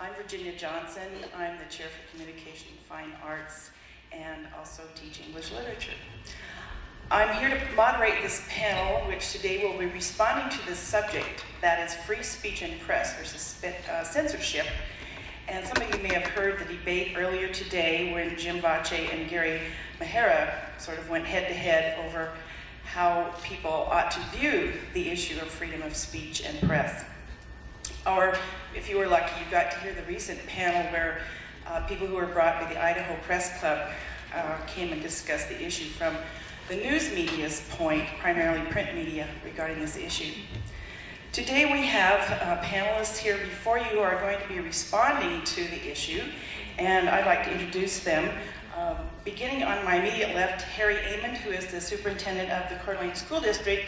I'm Virginia Johnson. I'm the Chair for Communication and Fine Arts and also teach English literature. I'm here to moderate this panel, which today will be responding to the subject, that is free speech and press versus censorship. And some of you may have heard the debate earlier today when Jim Vache and Gary Mahara sort of went head-to-head over how people ought to view the issue of freedom of speech and press. Or, if you were lucky, you got to hear the recent panel where people who were brought by the Idaho Press Club came and discussed the issue from the news media's point, primarily print media, regarding this issue. Today we have panelists here before you who are going to be responding to the issue, and I'd like to introduce them. Beginning on my immediate left, Harry Amond, who is the superintendent of the Coeur d'Alene School District,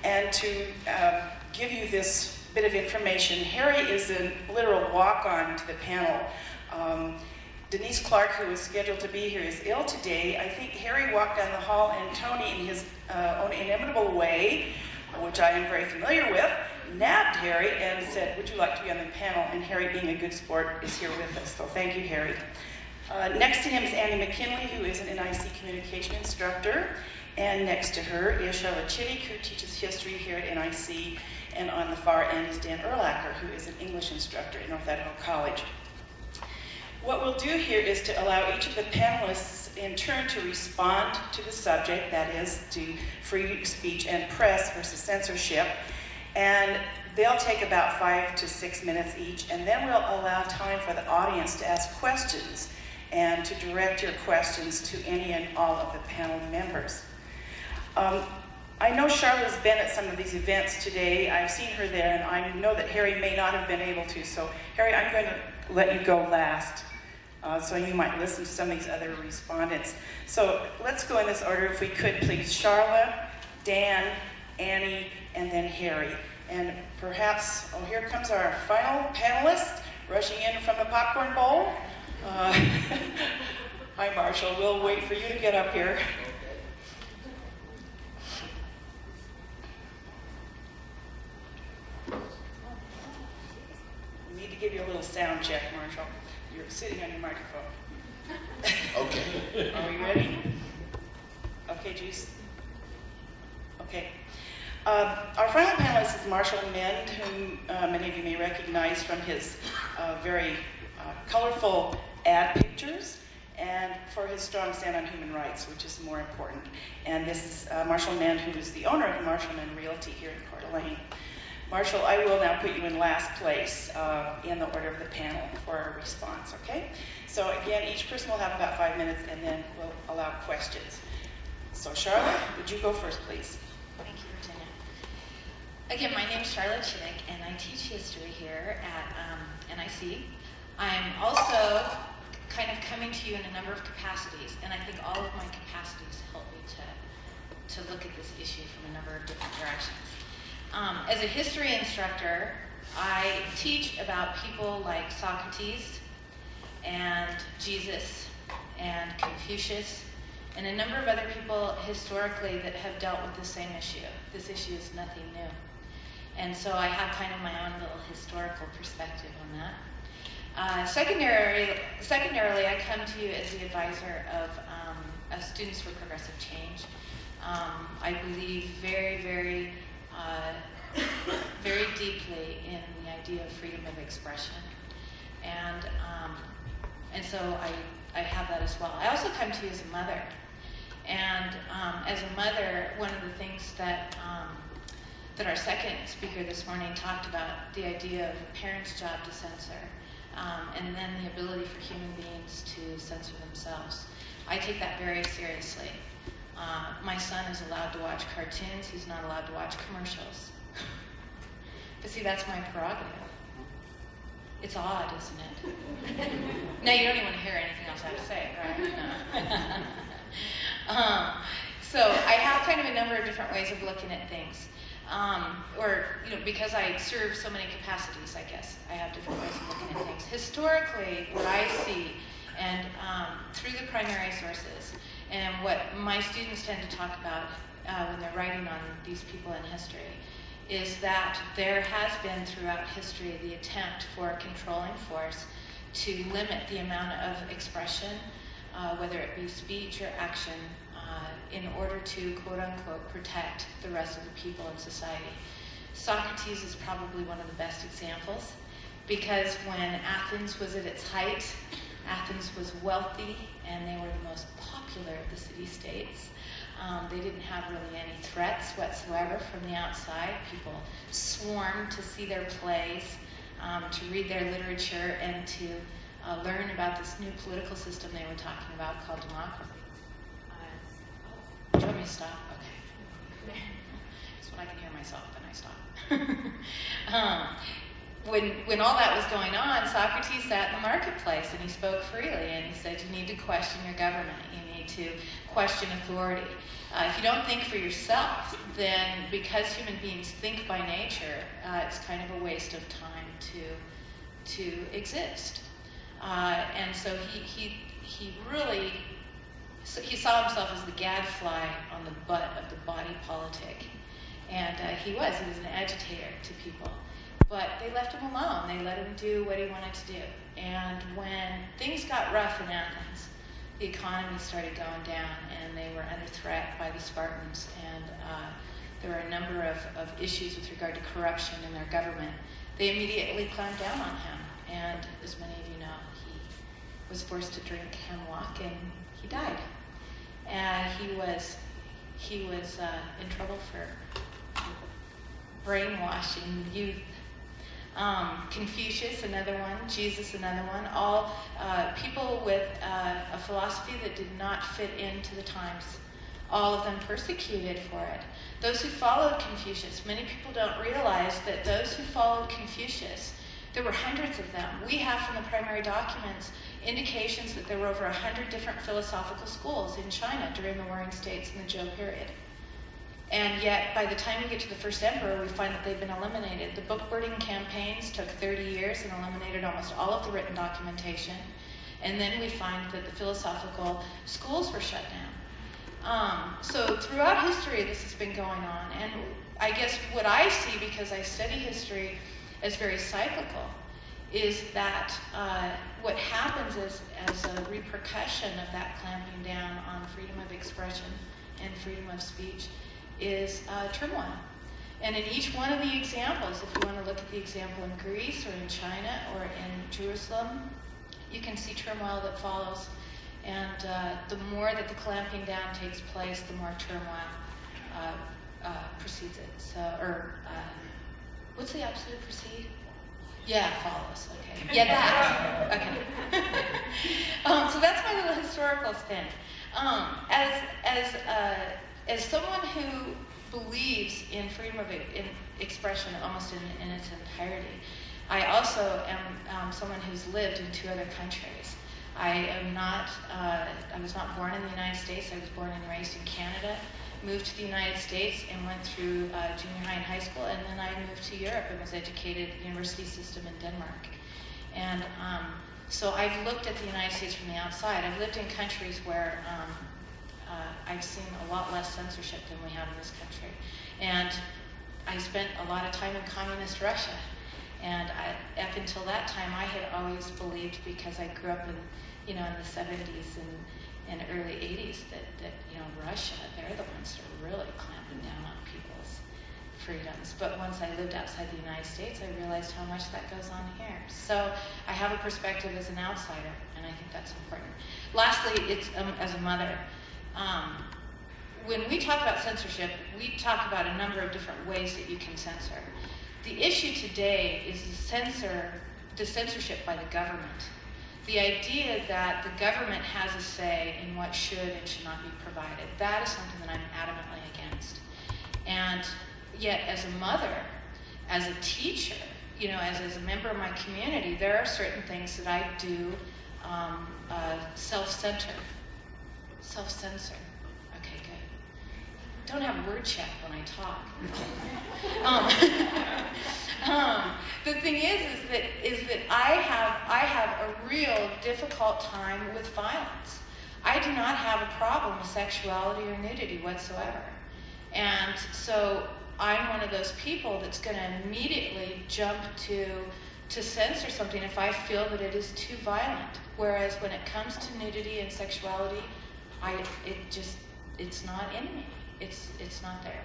and to give you this bit of information, Harry is a literal walk-on to the panel. Denise Clark, who was scheduled to be here, is ill today. I think Harry walked down the hall and Tony, in his own inimitable way, which I am very familiar with, nabbed Harry and said, "Would you like to be on the panel?" And Harry, being a good sport, is here with us. So thank you, Harry. Next to him is Annie McKinley, who is an NIC communication instructor. And next to her is Charlotte Chittick, who teaches history here at NIC. And on the far end is Dan Erlacher, who is an English instructor at North Idaho College. What we'll do here is to allow each of the panelists in turn to respond to the subject, that is, to free speech and press versus censorship. And they'll take about 5 to 6 minutes each, and then we'll allow time for the audience to ask questions and to direct your questions to any and all of the panel members. I know Charlotte has been at some of these events today. I've seen her there, and I know that Harry may not have been able to. So, Harry, I'm going to let you go last, so you might listen to some of these other respondents. So let's go in this order, if we could, please. Charlotte, Dan, Annie, and then Harry. And perhaps, oh, here comes our final panelist, rushing in from the popcorn bowl. Hi, Marshall. We'll wait for you to get up here. We need to give you a little sound check, Marshall. You're sitting on your microphone. Okay. Are we ready? Okay, Juice. Okay. Our final panelist is Marshall Mend, whom many of you may recognize from his very colorful ad pictures and for his strong stand on human rights, which is more important. And this is Marshall Mend, who is the owner of Marshall Mend Realty here in Coeur d'Alene. Marshall, I will now put you in last place in the order of the panel for our response, okay? So again, each person will have about 5 minutes, and then we'll allow questions. So Charlotte, would you go first, please? Thank you, Virginia. Again, my name is Charlotte Chittick, and I teach history here at NIC. I'm also kind of coming to you in a number of capacities, and I think all of my capacities help me to look at this issue from a number of different directions. As a history instructor, I teach about people like Socrates and Jesus and Confucius and a number of other people historically that have dealt with the same issue. This issue is nothing new. And so I have kind of my own little historical perspective on that. Secondarily, I come to you as the advisor of Students for Progressive Change. I believe very deeply in the idea of freedom of expression, and so I have that as well. I also come to you as a mother, and as a mother, one of the things that our second speaker this morning talked about, the idea of a parent's job to censor, and then the ability for human beings to censor themselves. I take that very seriously. My son is allowed to watch cartoons. He's not allowed to watch commercials. But see, that's my prerogative. It's odd, isn't it? Now, you don't even want to hear anything else I have to say, right? No. So I have kind of a number of different ways of looking at things. Because I serve so many capacities, I guess, I have different ways of looking at things. Historically, what I see, and through the primary sources, and what my students tend to talk about when they're writing on these people in history, is that there has been throughout history the attempt for a controlling force to limit the amount of expression, whether it be speech or action, in order to, quote unquote, protect the rest of the people in society. Socrates is probably one of the best examples, because when Athens was at its height, Athens was wealthy and they were the most popular of the city-states. They didn't have really any threats whatsoever from the outside. People swarmed to see their plays, to read their literature, and to learn about this new political system they were talking about called democracy. Do you want me to stop? Okay. So when I can hear myself, then I stop. When all that was going on, Socrates sat in the marketplace and he spoke freely, and he said, you need to question your government. You need to question authority. If you don't think for yourself, then because human beings think by nature, it's kind of a waste of time to exist. And so he really, he saw himself as the gadfly on the butt of the body politic. And he was an agitator to people. But they left him alone. They let him do what he wanted to do. And when things got rough in Athens, the economy started going down, and they were under threat by the Spartans. And there were a number of issues with regard to corruption in their government. They immediately clamped down on him. And as many of you know, he was forced to drink hemlock, and he died. And he was in trouble for brainwashing youth. Confucius, another one. Jesus, another one. All people with a philosophy that did not fit into the times. All of them persecuted for it. Those who followed Confucius, many people don't realize that those who followed Confucius, there were hundreds of them. We have from the primary documents indications that there were over 100 different philosophical schools in China during the Warring States in the Zhou period. And yet, by the time we get to the first emperor, we find that they've been eliminated. The book burning campaigns took 30 years and eliminated almost all of the written documentation. And then we find that the philosophical schools were shut down. So throughout history, this has been going on. And I guess what I see, because I study history as very cyclical, is that what happens is, as a repercussion of that clamping down on freedom of expression and freedom of speech, is turmoil. And in each one of the examples, if you want to look at the example in Greece or in China or in Jerusalem, you can see turmoil that follows. And the more that the clamping down takes place, the more turmoil precedes it. So, what's the opposite of precede? Yeah, follows. Okay. Yeah, that. Okay. So that's my little historical spin. As someone who believes in freedom of expression almost in its entirety, I also am someone who's lived in 2 other countries. I was not born in the United States. I was born and raised in Canada, moved to the United States and went through junior high and high school, and then I moved to Europe and was educated at the university system in Denmark. And so I've looked at the United States from the outside. I've lived in countries where I've seen a lot less censorship than we have in this country. And I spent a lot of time in communist Russia. And up until that time, I had always believed, because I grew up in the 70s and early 80s, that Russia, they're the ones that are really clamping down on people's freedoms. But once I lived outside the United States, I realized how much that goes on here. So I have a perspective as an outsider, and I think that's important. Lastly, it's as a mother. When we talk about censorship, we talk about a number of different ways that you can censor. The issue today is the censorship by the government. The idea that the government has a say in what should and should not be provided. That is something that I'm adamantly against. And yet, as a mother, as a teacher, as a member of my community, there are certain things that I do self-censor. Okay, good. Don't have word check when I talk. The thing is that I have a real difficult time with violence. I do not have a problem with sexuality or nudity whatsoever. And so I'm one of those people that's going to immediately jump to censor something if I feel that it is too violent. Whereas when it comes to nudity and sexuality, it's not in me. It's not there.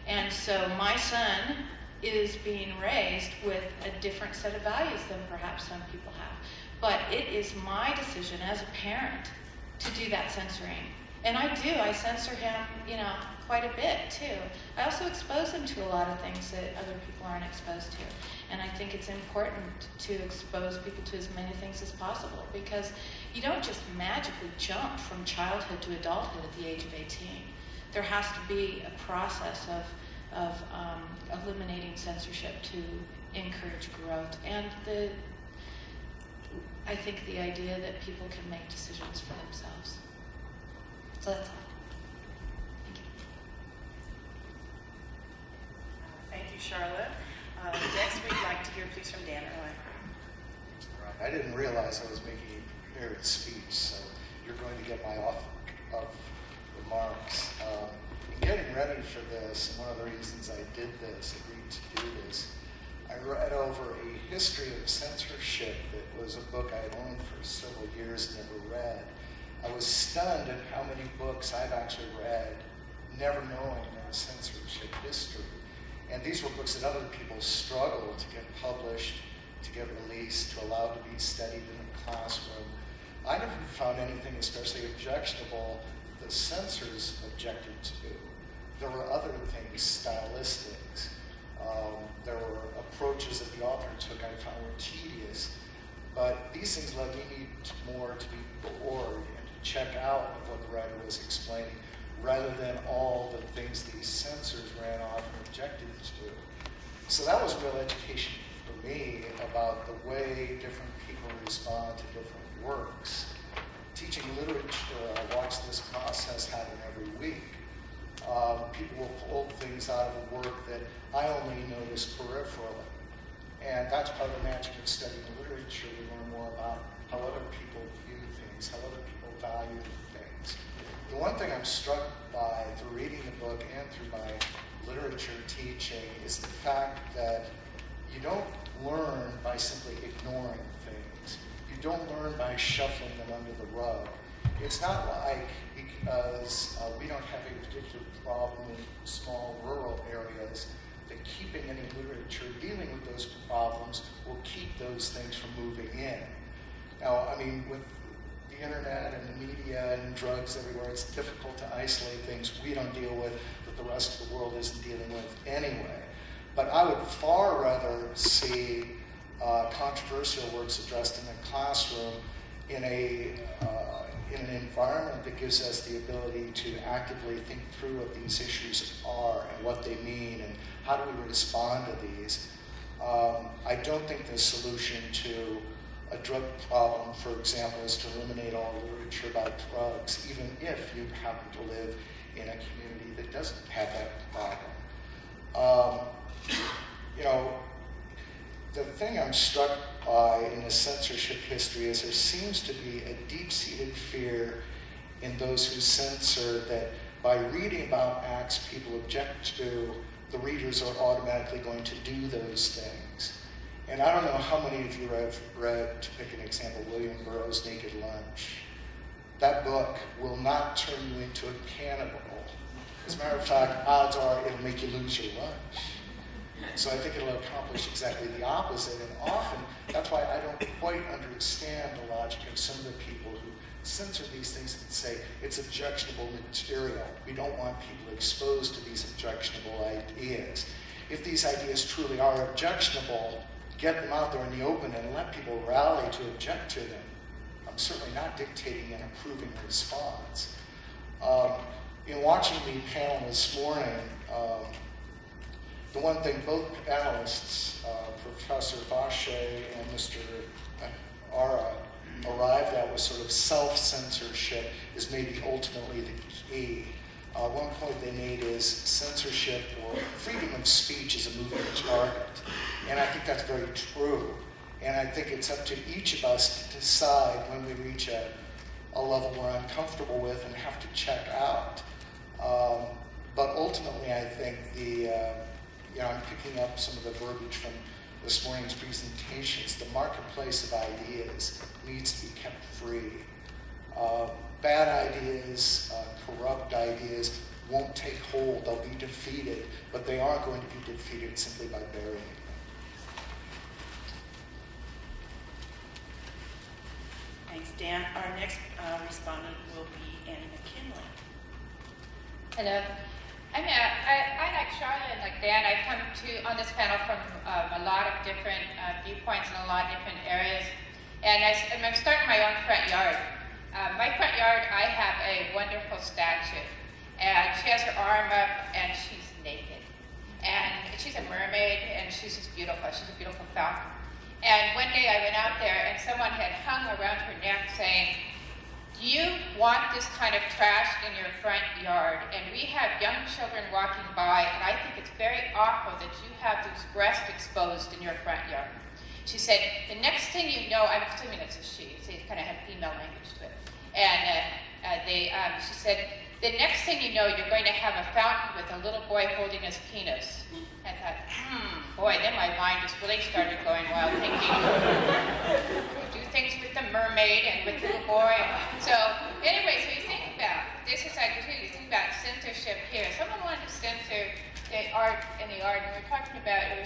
And so my son is being raised with a different set of values than perhaps some people have. But it is my decision as a parent to do that censoring. And I censor him, quite a bit too. I also expose him to a lot of things that other people aren't exposed to. And I think it's important to expose people to as many things as possible, because you don't just magically jump from childhood to adulthood at the age of 18. There has to be a process of eliminating censorship to encourage growth. And I think the idea that people can make decisions for themselves. So that's all. Thank you, Charlotte. Next, we'd like to hear, please, from Dan Erwin. Right. I didn't realize I was making a prepared speech, so you're going to get my off remarks. In getting ready for this, and one of the reasons I did this, agreed to do this, I read over a history of censorship that was a book I had owned for several years and never read. I was stunned at how many books I've actually read, never knowing there was censorship history. And these were books that other people struggled to get published, to get released, to allow to be studied in a classroom. I never found anything especially objectionable that the censors objected to. There were other things, stylistics. There were approaches that the author took I found were tedious. But these things led me more to be bored and to check out what the writer was explaining, rather than all the things these censors ran off and objected to. So that was real education for me about the way different people respond to different works. Teaching literature, I watch this process happen every week. People will pull things out of a work that I only notice peripherally. And that's part of the magic of studying literature. We learn more about how other people view things, how other people value things. The one thing I'm struck by through reading the book and through my literature teaching is the fact that you don't learn by simply ignoring things. You don't learn by shuffling them under the rug. It's not like because we don't have a particular problem in small rural areas that keeping any literature dealing with those problems will keep those things from moving in. Now, I mean, with the internet and the media and drugs everywhere, it's difficult to isolate things we don't deal with that the rest of the world isn't dealing with anyway. But I would far rather see controversial works addressed in the classroom in an environment that gives us the ability to actively think through what these issues are and what they mean and how do we respond to these. I don't think the solution to a drug problem, for example, is to eliminate all literature about drugs, even if you happen to live in a community that doesn't have that problem. The thing I'm struck by in the censorship history is there seems to be a deep-seated fear in those who censor that by reading about acts people object to, the readers are automatically going to do those things. And I don't know how many of you have read, to pick an example, William Burroughs' Naked Lunch. That book will not turn you into a cannibal. As a matter of fact, odds are it'll make you lose your lunch. So I think it'll accomplish exactly the opposite. And often, that's why I don't quite understand the logic of some of the people who censor these things and say it's objectionable material. We don't want people exposed to these objectionable ideas. If these ideas truly are objectionable, get them out there in the open and let people rally to object to them. I'm certainly not dictating an approving response. In watching the panel this morning, the one thing both panelists, Professor Vache and Mr. Ara, arrived at was sort of self-censorship is maybe ultimately the key. One point they made is censorship or freedom of speech is a moving target. And I think that's very true. And I think it's up to each of us to decide when we reach a level we're uncomfortable with and have to check out. But ultimately, I think I'm picking up some of the verbiage from this morning's presentations. The marketplace of ideas needs to be kept free. Bad ideas, corrupt ideas won't take hold. They'll be defeated, but they aren't going to be defeated simply by burying them. Thanks, Dan. Our next respondent will be Annie McKinley. Hello. I'm like Charlotte and like Dan. I've come on this panel from a lot of different viewpoints in a lot of different areas. And I'm starting my own front yard. My front yard, I have a wonderful statue. And she has her arm up and she's naked. And she's a mermaid and she's just beautiful. She's a beautiful falcon. And one day I went out there and someone had hung around her neck saying, "Do you want this kind of trash in your front yard? And we have young children walking by, and I think it's very awful that you have these breasts exposed in your front yard." She said, "The next thing you know," I'm assuming it's a she, so it kind of had female language to it. And she said, "The next thing you know, you're going to have a fountain with a little boy holding his penis." I thought, boy, then my mind just really started going wild, thinking, do things with the mermaid and with the little boy. So anyway, so you think about, this is like, you think about censorship here. Someone wanted to censor the art in the art, and we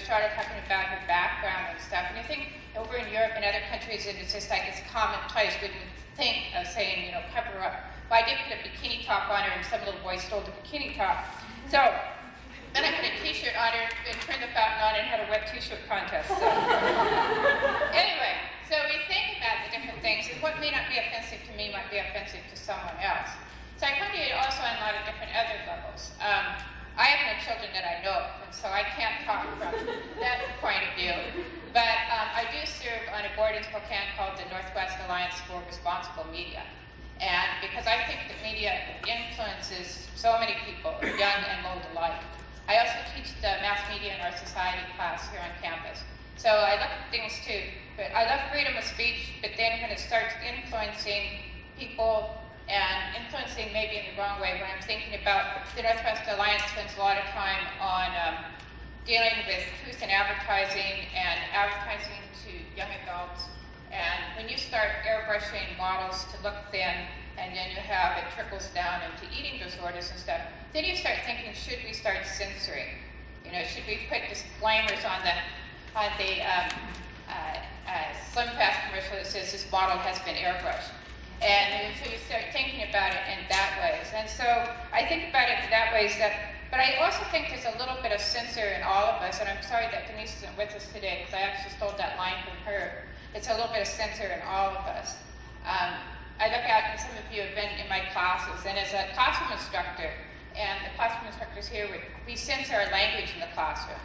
started talking about her background and stuff, and I think over in Europe and other countries, it's just like it's commonplace. We didn't think of saying, cover up. Well, I did put a bikini top on her, and some little boy stole the bikini top. So then I put a t-shirt on her and turned the fountain on and had a wet t-shirt contest. So. Anyway, so we think about the different things, and what may not be offensive to me might be offensive to someone else. So I come to it also on a lot of different other levels. I have no children that I know of, and so I can't talk from that point of view. But I do serve on a board in Spokane called the Northwest Alliance for Responsible Media. And because I think that media influences so many people, young and old alike. I also teach the mass media in our society class here on campus. So I look at things too, but I love freedom of speech, but then when it starts influencing people and influencing maybe in the wrong way, when I'm thinking about the Northwest Alliance spends a lot of time on dealing with truth in advertising and advertising to young adults. And when you start airbrushing models to look thin, and then you have it trickles down into eating disorders and stuff, then you start thinking, should we start censoring? Should we put disclaimers on the Slim Fast commercial that says this model has been airbrushed? And so you start thinking about it in that way. And so I think about it in that way. But I also think there's a little bit of censor in all of us, and I'm sorry that Denise isn't with us today, because I actually stole that line from her. It's a little bit of censor in all of us. I look out, and some of you have been in my classes, and as a classroom instructor, and the classroom instructors here, we censor our language in the classroom.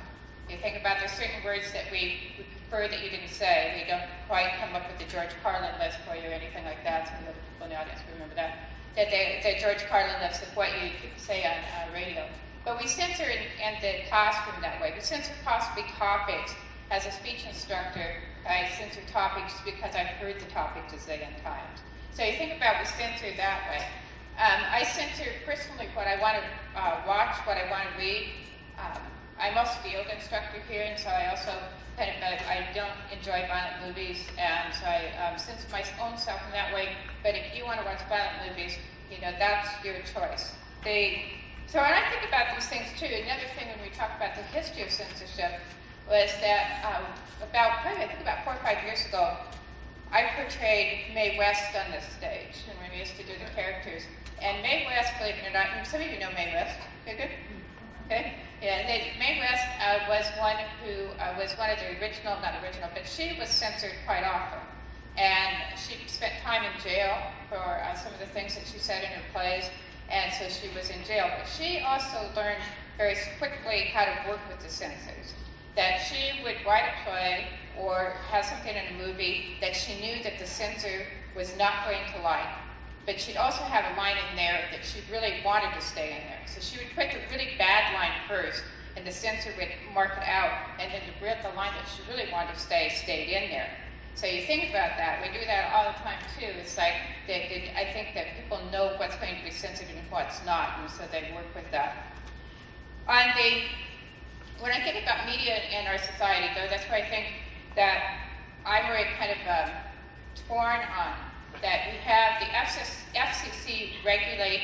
You think about there's certain words that we prefer that you didn't say. We don't quite come up with the George Carlin list for you or anything like that. Some of the people in the audience remember that. The George Carlin list of what you say on radio. But we censor in the classroom that way. We censor possibly topics. As a speech instructor, I censor topics because I've heard the topic a zillion times. So you think about we censor that way. I censor personally what I want to watch, what I want to read. I'm also the yoga instructor here, and so I also I don't enjoy violent movies, and so I censor my own self in that way. But if you want to watch violent movies, that's your choice. So when I think about these things too, another thing when we talk about the history of censorship was that about 4 or 5 years ago, I portrayed Mae West on this stage, and we used to do the characters. And Mae West, believe it or not, some of you know Mae West. Okay, good? Okay? Yeah, Mae West was one who was one of the not original, but she was censored quite often. And she spent time in jail for some of the things that she said in her plays, and so she was in jail. But she also learned very quickly how to work with the censors. That she would write a play or have something in a movie that she knew that the censor was not going to like, but she'd also have a line in there that she really wanted to stay in there. So she would put the really bad line first, and the censor would mark it out, and then the line that she really wanted to stay stayed in there. So you think about that. We do that all the time too. It's like I think that people know what's going to be censored and what's not, and so they work with that. When I think about media in our society, though, that's where I think that I'm very kind of torn on. That we have the FCC regulate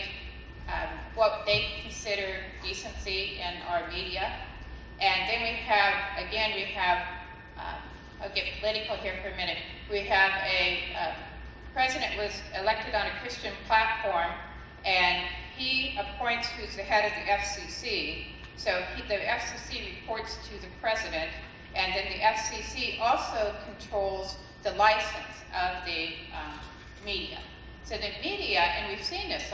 what they consider decency in our media, and then we have, I'll get political here for a minute. We have a president was elected on a Christian platform, and he appoints who's the head of the FCC. So the FCC reports to the president, and then the FCC also controls the license of the media. So the media, and we've seen this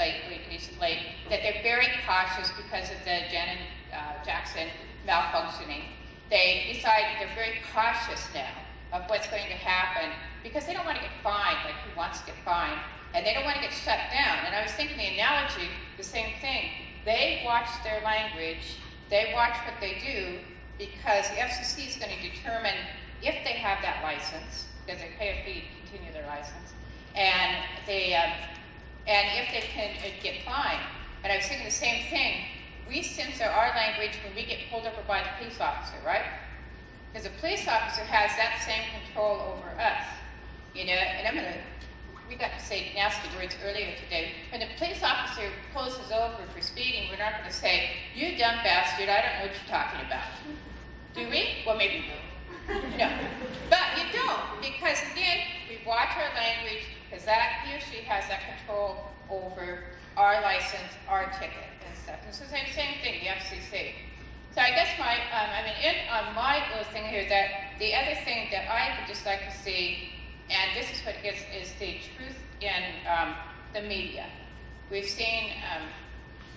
recently, that they're very cautious because of the Janet Jackson malfunctioning. They decide they're very cautious now of what's going to happen because they don't want to get fined, like who wants to get fined, and they don't want to get shut down. And I was thinking the analogy, the same thing. They watch their language, they watch what they do, because the FCC is going to determine if they have that license, because they pay a fee to continue their license, and if they can get fined. And I was thinking the same thing. We censor our language when we get pulled over by the police officer, right? Because the police officer has that same control over us, you know. And we got to say nasty words earlier today. When the police officer pulls us over for speeding, we're not going to say, "You dumb bastard, I don't know what you're talking about." Do we? Well, maybe we do. No. But you don't, because again, we watch our language, because he or she has that control over our license, our ticket, and stuff. And so the same thing, the FCC. So I guess my little thing here, that the other thing that I would just like to see, and this is what is the truth in the media. We've seen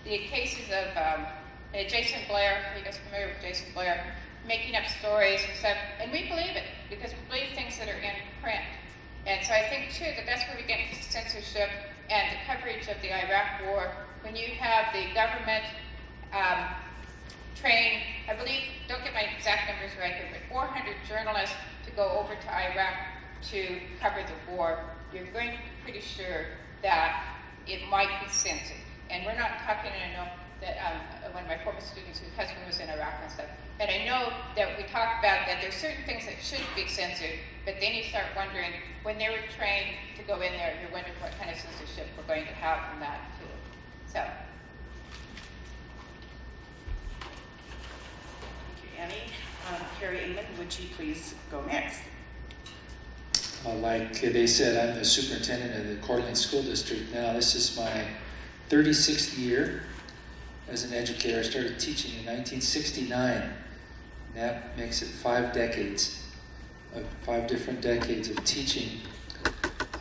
the cases of Jason Blair. Are you guys familiar with Jason Blair? Making up stories and stuff, and we believe it because we believe things that are in print. And so I think too that that's where we get censorship and the coverage of the Iraq War. When you have the government train, I believe, don't get my exact numbers right here, but 400 journalists to go over to Iraq to cover the war, you're going to be pretty sure that it might be censored. And we're not talking, I know that one of my former students whose husband was in Iraq and stuff, and I know that we talked about that there's certain things that shouldn't be censored, but then you start wondering, when they were trained to go in there, you're wondering what kind of censorship we're going to have from that too. So. Thank you, Annie. Carrie Inman, would you please go next? Like they said, I'm the superintendent of the Coeur d'Alene School District now. This is my 36th year as an educator. I started teaching in 1969. And that makes it 5 decades, 5 different decades of teaching.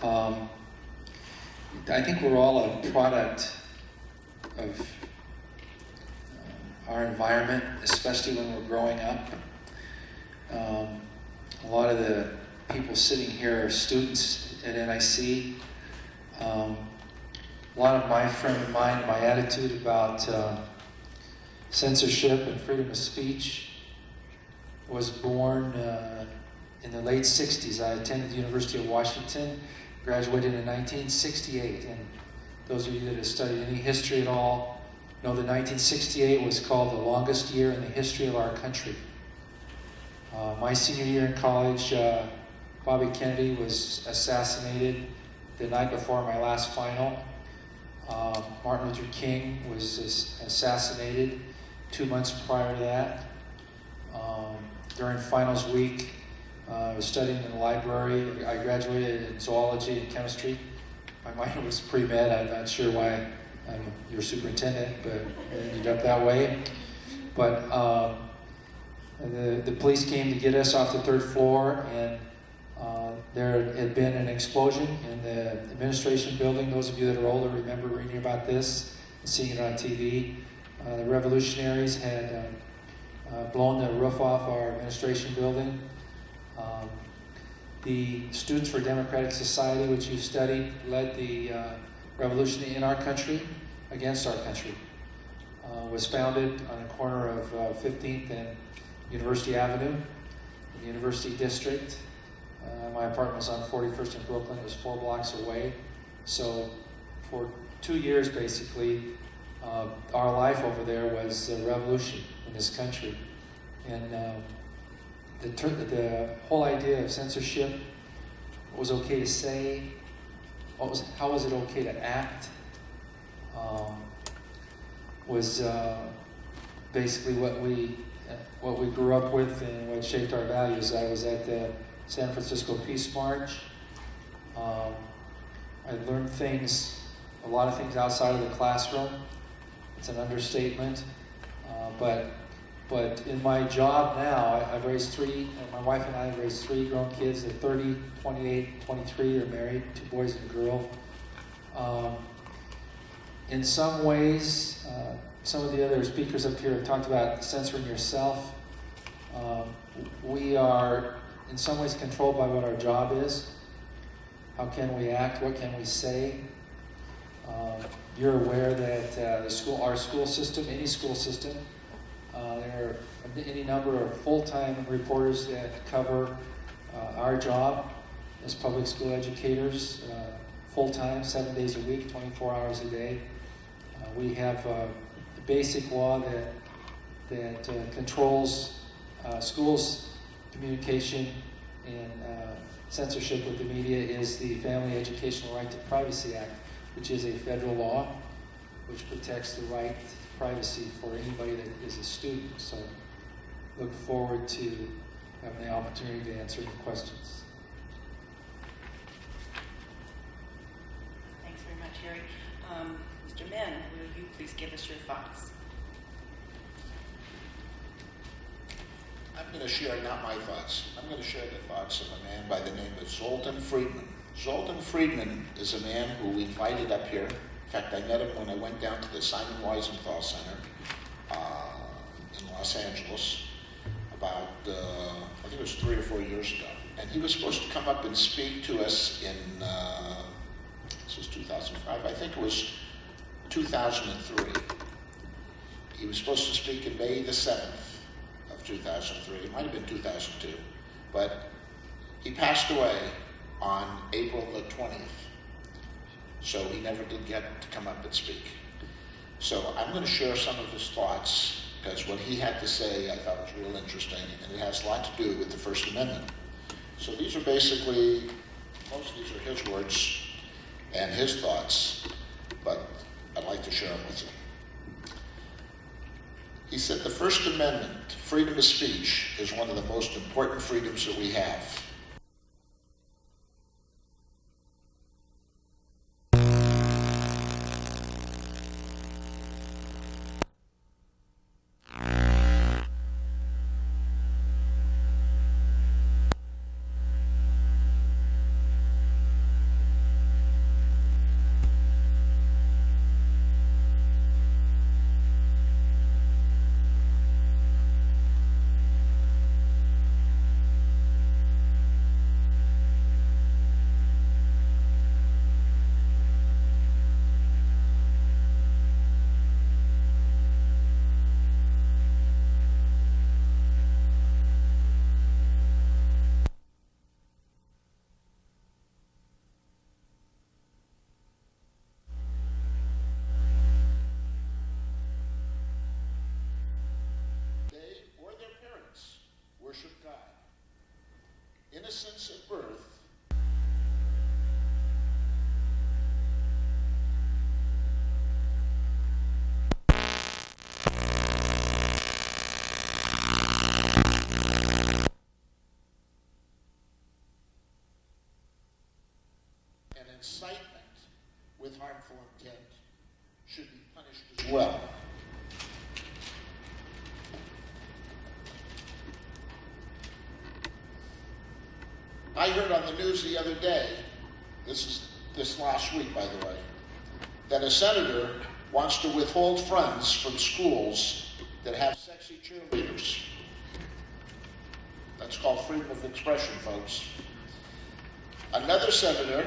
I think we're all a product of our environment, especially when we're growing up. A lot of the people sitting here are students at NIC. A lot of my frame of mind, my attitude about censorship and freedom of speech was born in the late 60s. I attended the University of Washington, graduated in 1968. And those of you that have studied any history at all know that 1968 was called the longest year in the history of our country. My senior year in college, Bobby Kennedy was assassinated the night before my last final. Martin Luther King was assassinated 2 months prior to that. During finals week, I was studying in the library. I graduated in zoology and chemistry. My minor was pre-med. I'm not sure why I'm your superintendent, but it ended up that way. But the police came to get us off the 3rd floor, and there had been an explosion in the administration building. Those of you that are older remember reading about this and seeing it on TV. The revolutionaries had blown the roof off our administration building. The Students for Democratic Society, which you studied, led the revolution in our country against our country. Was founded on the corner of 15th and University Avenue in the University District. My apartment was on 41st in Brooklyn. It was 4 blocks away. So for 2 years, basically, our life over there was a revolution in this country. And the whole idea of censorship, what was okay to say, how was it okay to act, was basically what we grew up with and what shaped our values. I was at the San Francisco Peace March. I learned a lot of things outside of the classroom. It's an understatement, but in my job now, I've raised my wife and I have raised 3 grown kids. They're 30, 28, 23. They're married, 2 boys and a girl. In some ways, some of the other speakers up here have talked about censoring yourself. We are, in some ways, controlled by what our job is. How can we act? What can we say? You're aware that our school system, any school system, there are any number of full-time reporters that cover our job as public school educators, full-time, 7 days a week, 24 hours a day. We have the basic law that controls schools' communication and censorship with the media is the Family Educational Right to Privacy Act, which is a federal law which protects the right to privacy for anybody that is a student. So look forward to having the opportunity to answer any questions. Thanks very much, Harry. Mr. Mann, will you please give us your thoughts? I'm going to share not my thoughts. I'm going to share the thoughts of a man by the name of Zoltan Friedman. Zoltan Friedman is a man who we invited up here. In fact, I met him when I went down to the Simon Wiesenthal Center in Los Angeles about, I think it was 3 or 4 years ago. And he was supposed to come up and speak to us in, this was 2005, I think it was 2003. He was supposed to speak in May the 7th of 2003. It might have been 2002. But he passed away on April the 20th. So he never did get to come up and speak. So I'm going to share some of his thoughts, because what he had to say I thought was real interesting, and it has a lot to do with the First Amendment. So these are basically, most of these are his words and his thoughts, but I'd like to share them with you. He said, the First Amendment, freedom of speech, is one of the most important freedoms that we have. Worship God. Innocence at birth. And incitement with harmful intent should be punished as well. I heard on the news the other day, this last week, by the way, that a senator wants to withhold funds from schools that have sexy cheerleaders. That's called freedom of expression, folks. Another senator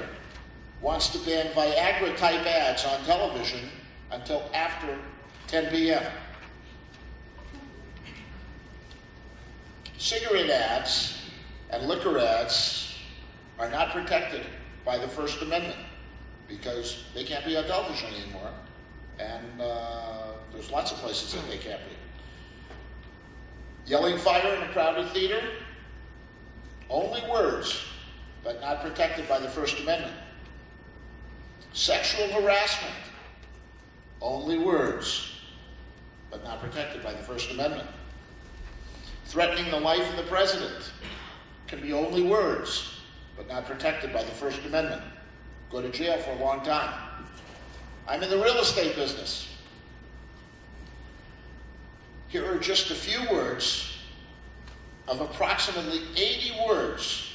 wants to ban Viagra-type ads on television until after 10 p.m. Cigarette ads and liquor ads are not protected by the First Amendment because they can't be on television anymore. And there's lots of places that they can't be. Yelling fire in a crowded theater, only words, but not protected by the First Amendment. Sexual harassment, only words, but not protected by the First Amendment. Threatening the life of the president can be only words, but not protected by the First Amendment. Go to jail for a long time. I'm in the real estate business. Here are just a few words of approximately 80 words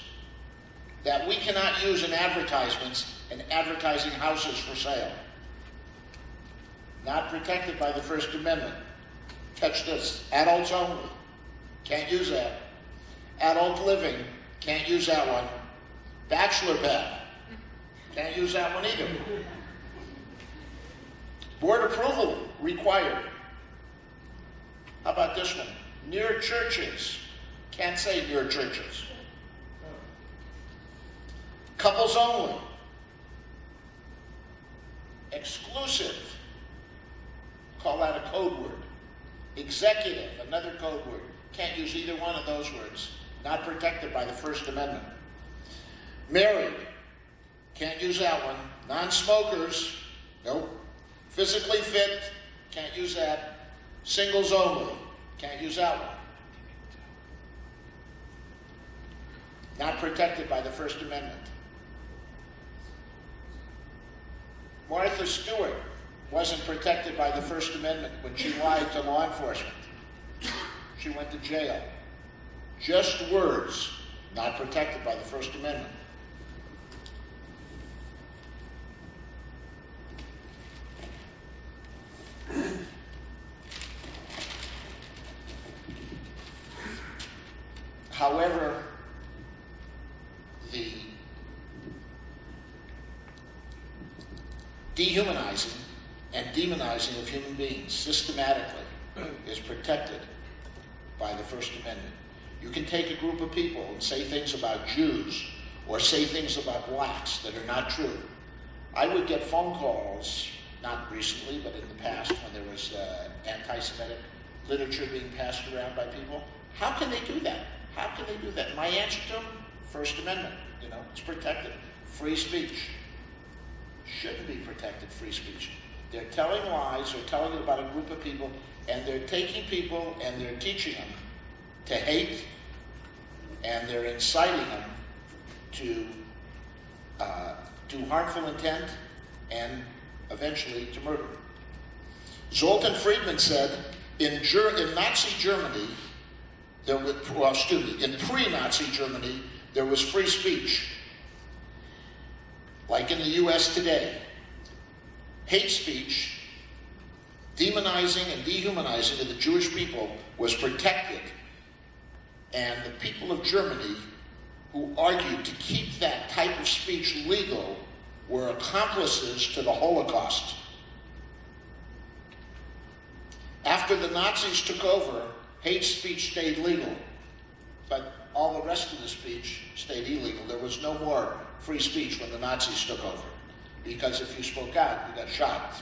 that we cannot use in advertisements and advertising houses for sale. Not protected by the First Amendment. Catch this. Adults only. Can't use that. Adult living. Can't use that one. Bachelor pad. Can't use that one either. Board approval required. How about this one? Near churches. Can't say near churches. Couples only. Exclusive. Call that a code word. Executive, another code word. Can't use either one of those words. Not protected by the First Amendment. Married. Can't use that one. Non-smokers. Nope. Physically fit. Can't use that. Singles only. Can't use that one. Not protected by the First Amendment. Martha Stewart wasn't protected by the First Amendment when she lied to law enforcement. She went to jail. Just words, not protected by the First Amendment. However, the dehumanizing and demonizing of human beings systematically is protected by the First Amendment. You can take a group of people and say things about Jews or say things about blacks that are not true. I would get phone calls, not recently, but in the past when there was anti-Semitic literature being passed around by people. How can they do that? How can they do that? My answer to them, First Amendment, it's protected. Free speech. Shouldn't be protected, free speech. They're telling lies, they're telling about a group of people, and they're taking people and they're teaching them to hate, and they're inciting them to do harmful intent and eventually to murder. Zoltan Friedman said, in Nazi Germany, in pre-Nazi Germany, there was free speech. Like in the US today. Hate speech, demonizing and dehumanizing of the Jewish people was protected. And the people of Germany who argued to keep that type of speech legal were accomplices to the Holocaust. After the Nazis took over, hate speech stayed legal, but all the rest of the speech stayed illegal. There was no more free speech when the Nazis took over, because if you spoke out, you got shot.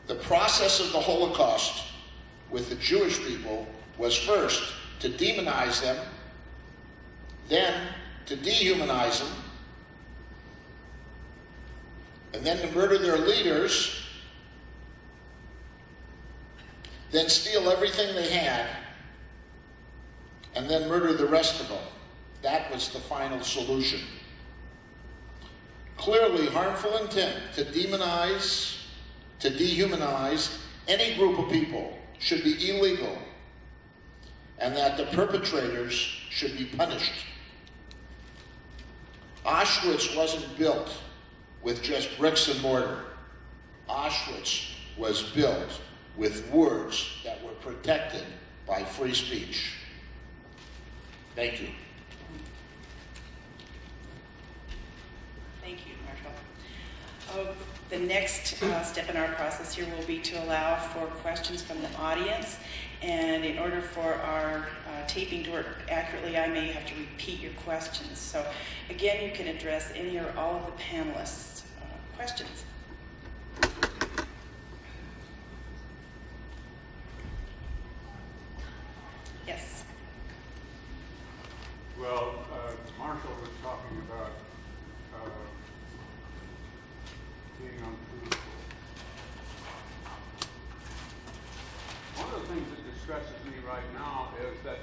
The process of the Holocaust with the Jewish people was first to demonize them, then to dehumanize them, and then to murder their leaders, then steal everything they had, and then murder the rest of them. That was the final solution. Clearly, harmful intent to demonize, to dehumanize any group of people should be illegal, and that the perpetrators should be punished. Auschwitz wasn't built with just bricks and mortar. Auschwitz was built with words that were protected by free speech. Thank you. Thank you, Marshall. The next step in our process here will be to allow for questions from the audience. And in order for our taping to work accurately, I may have to repeat your questions. So again, you can address any or all of the panelists' questions? Yes. Well, Marshall was talking about being untruthful. One of the things that distresses me right now is that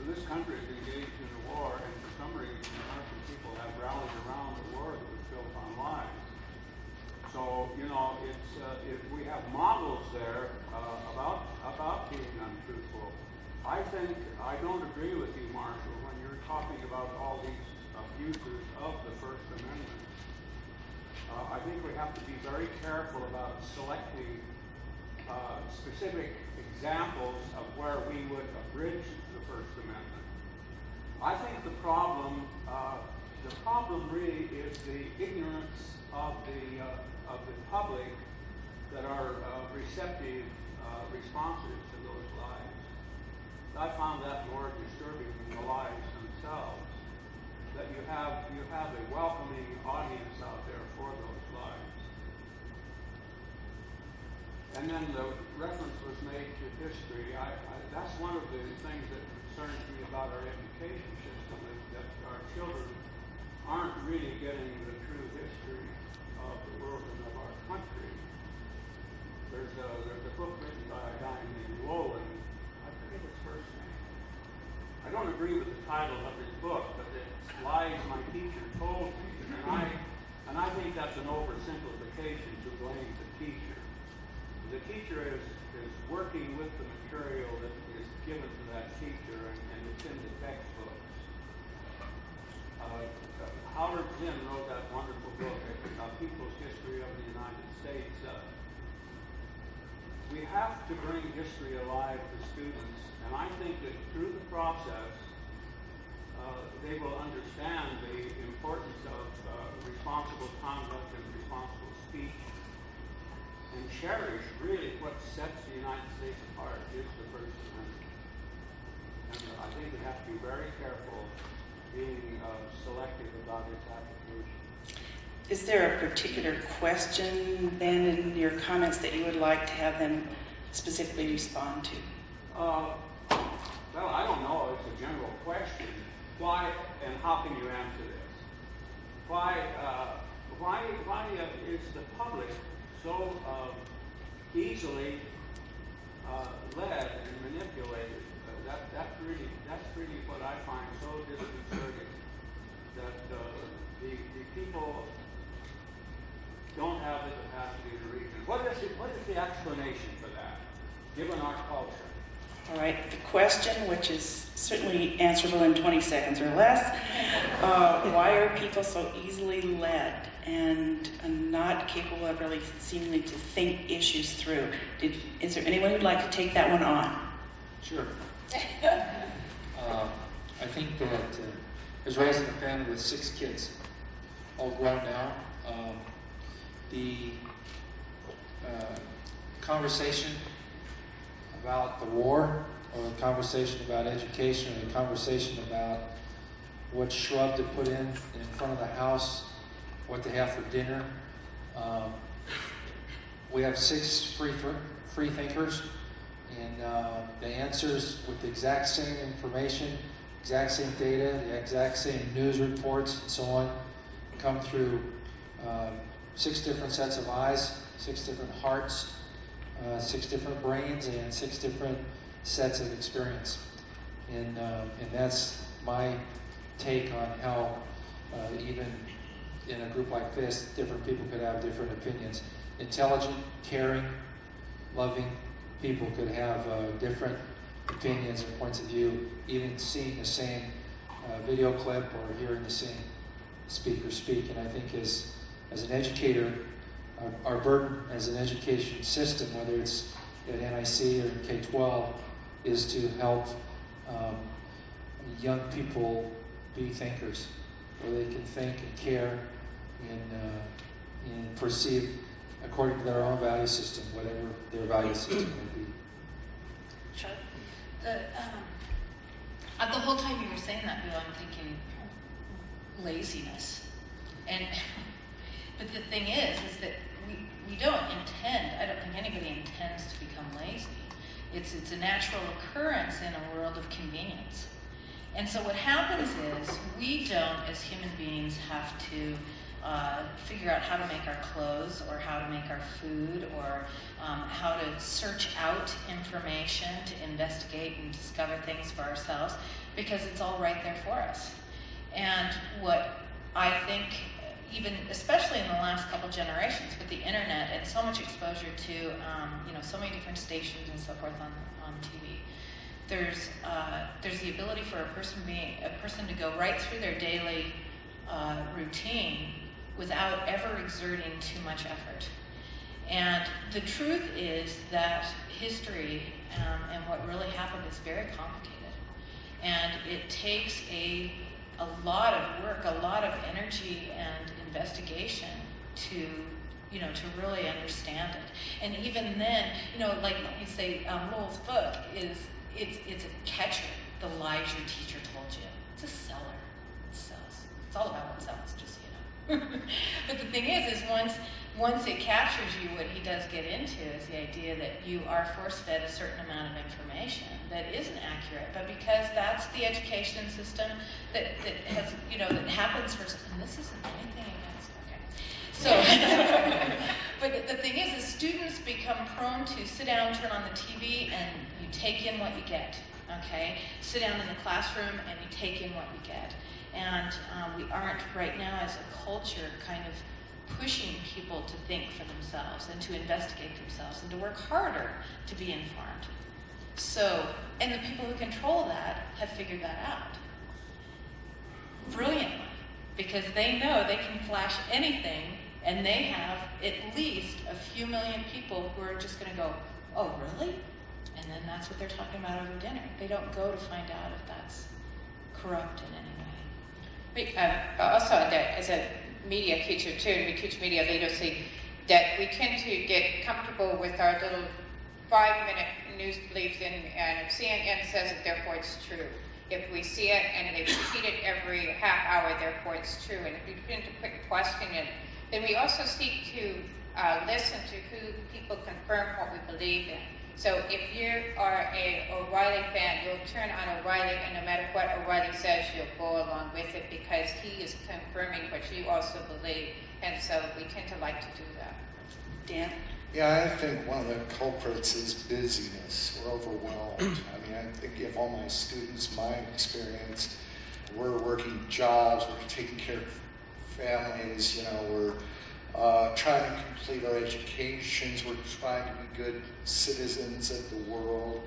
this country is engaged in a war, and for some reason, the American people have rallied around a war that was built on lies. So, you know, if we have models there about being untruthful. I don't agree with you, Marshall, when you're talking about all these abuses of the First Amendment. I think we have to be very careful about selecting specific examples of where we would abridge the First Amendment. I think the problem really is the ignorance of the public that are receptive, responsive to those lies. I found that more disturbing than the lies themselves. That you have a welcoming audience out there for those lies. And then the reference was made to history. That's one of the things that concerns me about our education system, is that our children aren't really getting the true history of the world and of our country. There's a book written by a guy named Lowell, I forget his first name. I don't agree with the title of his book, but it's Lies My Teacher Told Me. And I think that's an oversimplification to blame the teacher. The teacher is working with the material that is given to that teacher, and it's in the textbooks. Howard Zinn wrote that wonderful book, People's History of the United States. We have to bring history alive to students, and I think that through the process, they will understand the importance of responsible conduct and responsible speech, and cherish really what sets the United States apart is the First Amendment. And I think we have to be very careful being selective about its application. Is there a particular question then in your comments that you would like to have them specifically respond to? Well, I don't know. It's a general question. Why and how can you answer this? Why is the public so easily led and manipulated? That's really what I find so disconcerting. That the people don't have the capacity to reason. What is the explanation for that, given our culture? All right, the question, which is certainly answerable in 20 seconds or less, why are people so easily led and not capable of really seemingly to think issues through? Is there anyone who'd like to take that one on? Sure. I think that I was raised in a family with 6 kids, all grown now. The conversation about the war, or the conversation about education, or the conversation about what shrub to put in front of the house, what to have for dinner. We have 6 free thinkers, and the answers with the exact same information, exact same data, the exact same news reports, and so on, come through 6 different sets of eyes, 6 different hearts, 6 different brains, and 6 different sets of experience. And that's my take on how even in a group like this, different people could have different opinions. Intelligent, caring, loving people could have different opinions and points of view, even seeing the same video clip or hearing the same speaker speak. And I think as an educator, our burden as an education system, whether it's at NIC or K-12, is to help young people be thinkers, where they can think and care and perceive according to their own value system, whatever their value system may be. Sure. The whole time you were saying that, Bill, I'm thinking laziness. And but the thing is that we don't intend. I don't think anybody intends to become lazy. It's a natural occurrence in a world of convenience. And so what happens is we don't, as human beings, have to figure out how to make our clothes or how to make our food or how to search out information to investigate and discover things for ourselves, because it's all right there for us. And what I think, even especially in the last couple generations with the internet and so much exposure to so many different stations and so forth on TV, there's the ability for a person to go right through their daily routine without ever exerting too much effort. And the truth is that history and what really happened is very complicated. And it takes a lot of work, a lot of energy and investigation to really understand it. And even then, like you say, Lowell's book it's a catcher. The lies your teacher told you. It's a seller. It sells. It's all about what sells, just so you know. But the thing is once it captures you, what he does get into is the idea that you are force-fed a certain amount of information that isn't accurate, but because that's the education system that has, that happens for, and this isn't anything against, okay. So, but the thing is students become prone to sit down, turn on the TV, and you take in what you get, okay? Sit down in the classroom and you take in what you get. And we aren't right now as a culture kind of pushing people to think for themselves and to investigate themselves and to work harder to be informed. So, and the people who control that have figured that out brilliantly, because they know they can flash anything, and they have at least a few million people who are just going to go, oh, really? And then that's what they're talking about over dinner. They don't go to find out if that's corrupt in any way. Also, as a media teacher too, and we teach media literacy, that we tend to get comfortable with our little 5-minute news beliefs, and if CNN says it, therefore it's true. If we see it and they repeat it every half hour, therefore it's true. And if we begin to question it, then we also seek to listen to who people confirm what we believe in. So if you are a O'Reilly fan, you'll turn on O'Reilly, and no matter what O'Reilly says, you'll go along with it because he is confirming what you also believe. And so we tend to like to do that. Dan? Yeah, I think one of the culprits is busyness. We're overwhelmed. I mean, I think if all my students, my experience, we're working jobs, we're taking care of families, we're trying to complete our educations, we're trying to be good citizens of the world,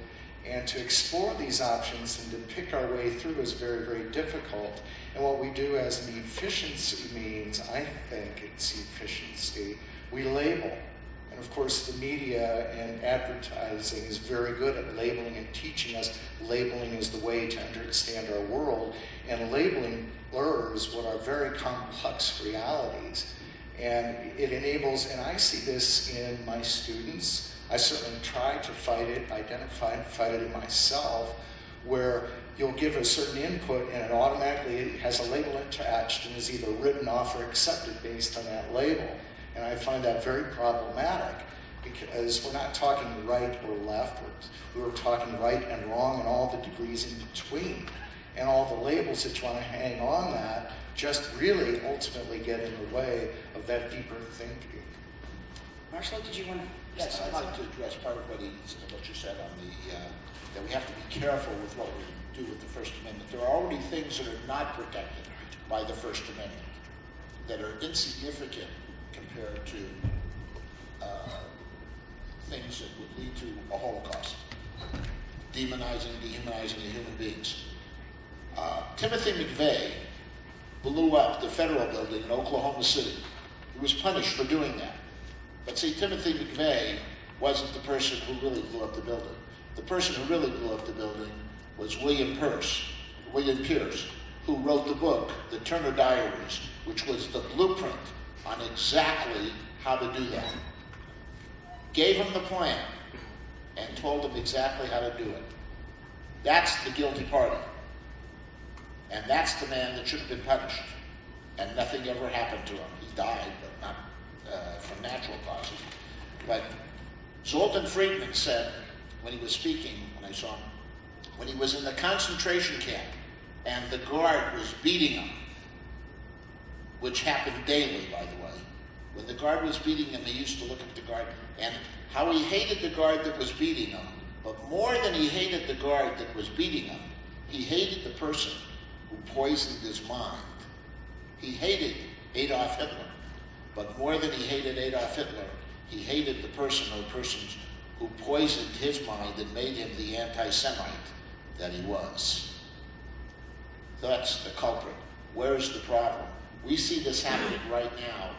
and to explore these options and to pick our way through is very, very difficult. And what we do as an efficiency means, I think it's efficiency, we label. And of course the media and advertising is very good at labeling and teaching us. Labeling is the way to understand our world, and labeling blurs what are very complex realities. And it enables, and I see this in my students, I certainly try to fight it, identify and fight it in myself, where you'll give a certain input and it automatically has a label attached and is either written off or accepted based on that label. And I find that very problematic, because we're not talking right or left, we're talking right and wrong and all the degrees in between. And all the labels that you want to hang on that just really ultimately get in the way of that deeper thinking. Marshall, did you want to? Yes, I'd like to address part of what you said on that we have to be careful with what we do with the First Amendment. There are already things that are not protected by the First Amendment that are insignificant compared to things that would lead to a Holocaust, demonizing, dehumanizing the human beings. Timothy McVeigh blew up the federal building in Oklahoma City. He was punished for doing that. But see, Timothy McVeigh wasn't the person who really blew up the building. The person who really blew up the building was William Pierce, who wrote the book, The Turner Diaries, which was the blueprint on exactly how to do that. Gave him the plan and told him exactly how to do it. That's the guilty party. And that's the man that should have been punished. and nothing ever happened to him. He died, but not from natural causes. But Zoltan Friedman said, when he was speaking, when I saw him, when he was in the concentration camp and the guard was beating him, which happened daily, by the way. When the guard was beating him, he used to look at the guard and how he hated the guard that was beating him. But more than he hated the guard that was beating him, he hated the person who poisoned his mind. He hated Adolf Hitler. But more than he hated Adolf Hitler, he hated the person or persons who poisoned his mind and made him the anti-Semite that he was. That's the culprit. Where's the problem? We see this happening right now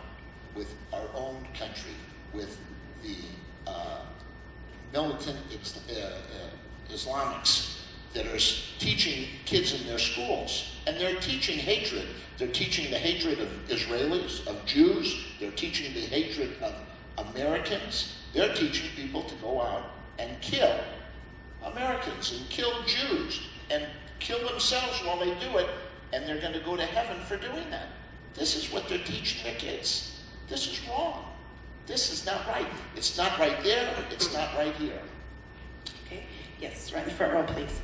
with our own country, with the militant Islamics that are teaching kids in their schools. And they're teaching hatred. They're teaching the hatred of Israelis, of Jews. They're teaching the hatred of Americans. They're teaching people to go out and kill Americans and kill Jews and kill themselves while they do it, and they're going to go to heaven for doing that. This is what they're teaching their kids. This is wrong. This is not right. It's not right there. It's not right here. Okay, yes, right in the front row, please.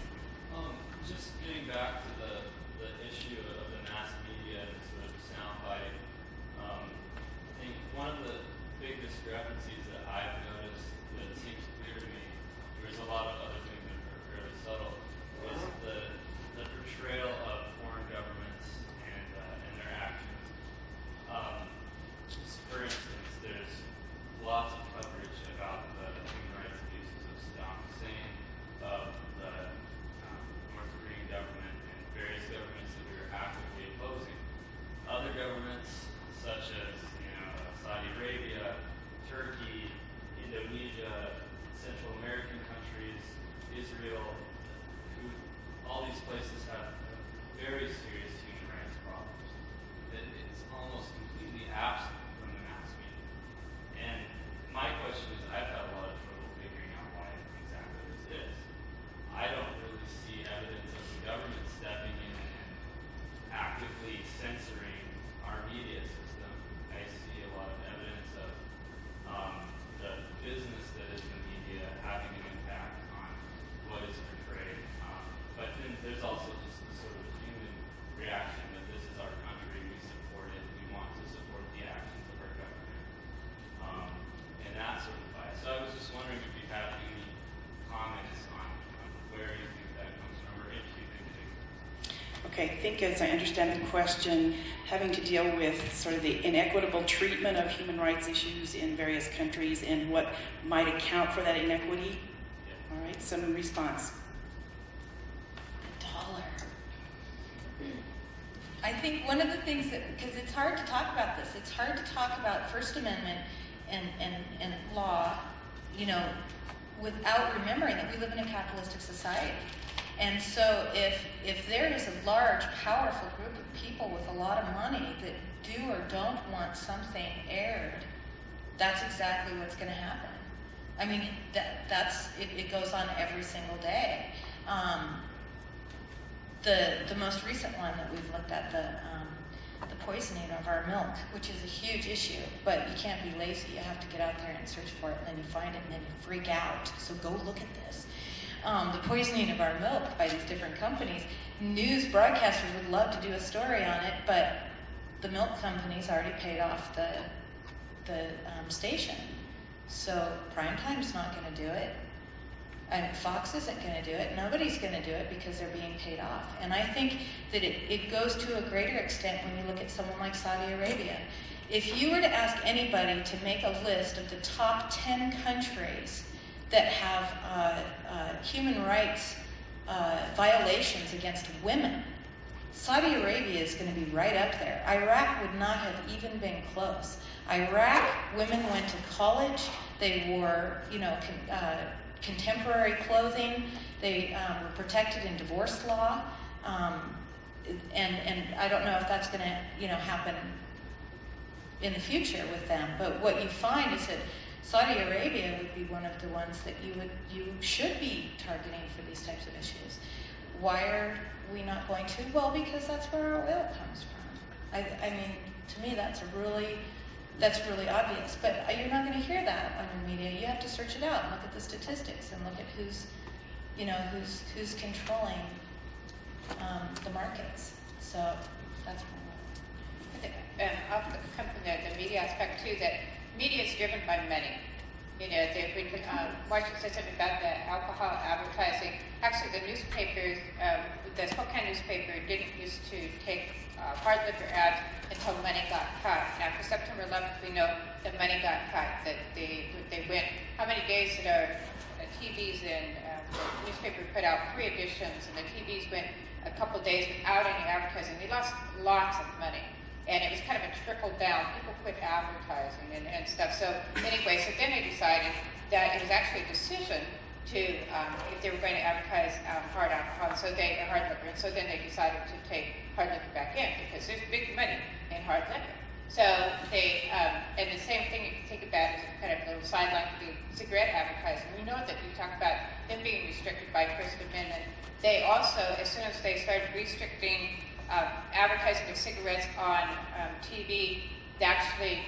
Just getting back to the issue of the mass media and sort of soundbite, I think one of the big discrepancies that I've noticed that seems clear to me, there's a lot of other things that are fairly subtle, is the portrayal of foreign governments and their actions. For instance, there's lots of coverage about the human rights abuses of Saddam Hussein, of the North Korean government, and various governments that we were actively opposing. Other governments, such as Saudi Arabia, Turkey, Indonesia, Central American countries, Israel, all these places have very serious human rights problems. It's almost completely absent from the mass media. And my question is, I've had a lot of trouble figuring out why exactly this is. I don't really see evidence of the government stepping in and actively censoring our media system. I see a lot of evidence of the business that is the media having an impact on what is portrayed. But then there's also just the sort of human reaction that this is our country, we support it, we want to support the actions of our government. And that sort of bias. So I was just wondering if you have any comments on where you think that comes from, or if you think it exists. Okay, I think as I understand the question, having to deal with sort of the inequitable treatment of human rights issues in various countries and what might account for that inequity. Yeah. All right, some response. $1. I think one of the things that, because it's hard to talk about this, it's hard to talk about First Amendment and law, without remembering that we live in a capitalistic society. And so if there is a large, powerful group of people with a lot of money that do or don't want something aired, that's exactly what's going to happen. I mean, it goes on every single day. The most recent one that we've looked at, the poisoning of our milk, which is a huge issue, but you can't be lazy. You have to get out there and search for it, and then you find it, and then you freak out. So go look at this. The poisoning of our milk by these different companies. News broadcasters would love to do a story on it, but the milk companies already paid off the station. So Primetime's not going to do it. And Fox isn't going to do it. Nobody's going to do it because they're being paid off. And I think that it goes to a greater extent when you look at someone like Saudi Arabia. If you were to ask anybody to make a list of the top 10 countries that have human rights violations against women, Saudi Arabia is going to be right up there. Iraq would not have even been close. Iraq, women went to college. They wore, contemporary clothing. They were protected in divorce law. And I don't know if that's going to, happen in the future with them. But what you find is that Saudi Arabia would be one of the ones that you should be targeting for these types of issues. Why are we not going to? Well, because that's where our oil comes from. I mean, to me, that's really obvious. But you're not going to hear that on your media. You have to search it out and look at the statistics and look at who's controlling the markets. So that's I'll come from the media aspect too, that media is driven by money. You know, Marshall said something about the alcohol advertising. Actually, the newspapers, the Spokane newspaper didn't used to take hard liquor ads until money got cut. After September 11th, we know that money got cut, that they went, how many days did our TVs and the newspaper put out 3 editions, and the TVs went a couple days without any advertising. They lost lots of money. And it was kind of a trickle down. People quit advertising and stuff. So anyway, so then they decided that it was actually a decision to, if they were going to advertise hard alcohol, hard liquor, and so then they decided to take hard liquor back in because there's big money in hard liquor. So they, and the same thing you can think about as a kind of a little sideline to the cigarette advertising. We know that you talk about them being restricted by First Amendment. They also, as soon as they started restricting advertising of cigarettes on TV, actually,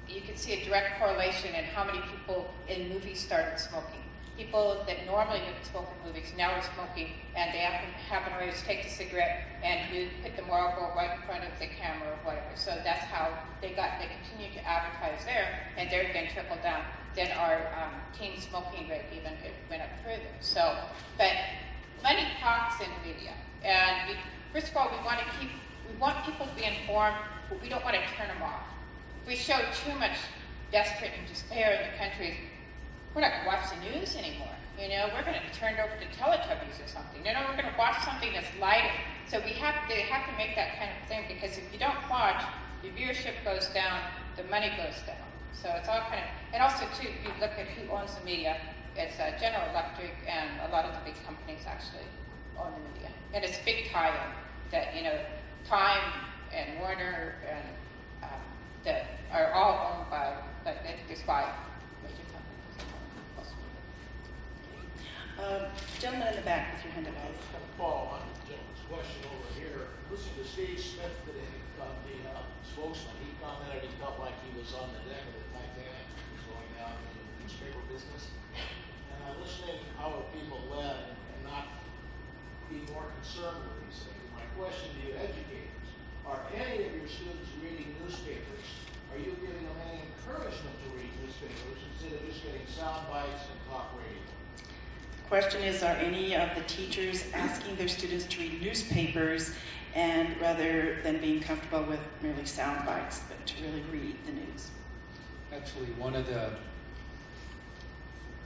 you could see a direct correlation in how many people in movies started smoking. People that normally wouldn't smoke in movies now are smoking, and they happen to just take the cigarette and you put the Marlboro right in front of the camera or whatever. So that's how they continued to advertise there, and they're then trickled down. Then our teen smoking rate even went up further. So, but money talks in media, and first of all, we want people to be informed, but we don't want to turn them off. If we show too much desperate and despair in the country, we're not going to watch the news anymore. You know, we're going to turn it over to Teletubbies or something. You know, we're going to watch something that's lighter. So they have to make that kind of thing, because if you don't watch, your viewership goes down, the money goes down. So it's all kind of, and also too, if you look at who owns the media, it's General Electric and a lot of the big companies actually own the media. And it's a big tie-in that, you know, Time and Warner and that are all owned by, like, I think there's 5 major companies. Gentleman in the back with your hand up. Paul, on the gentleman's question over here. Listen to Steve Smith today, the spokesman. He commented he felt like he was on the deck of the Titanic. He was going down in the newspaper business. And I'm listening to how are people led and not be more concerned with these things. My question to you, educators, are any of your students reading newspapers? Are you giving them any encouragement to read newspapers instead of just getting sound bites and talk radio? Question is, are any of the teachers asking their students to read newspapers, and rather than being comfortable with merely sound bites, but to really read the news? Actually, one of the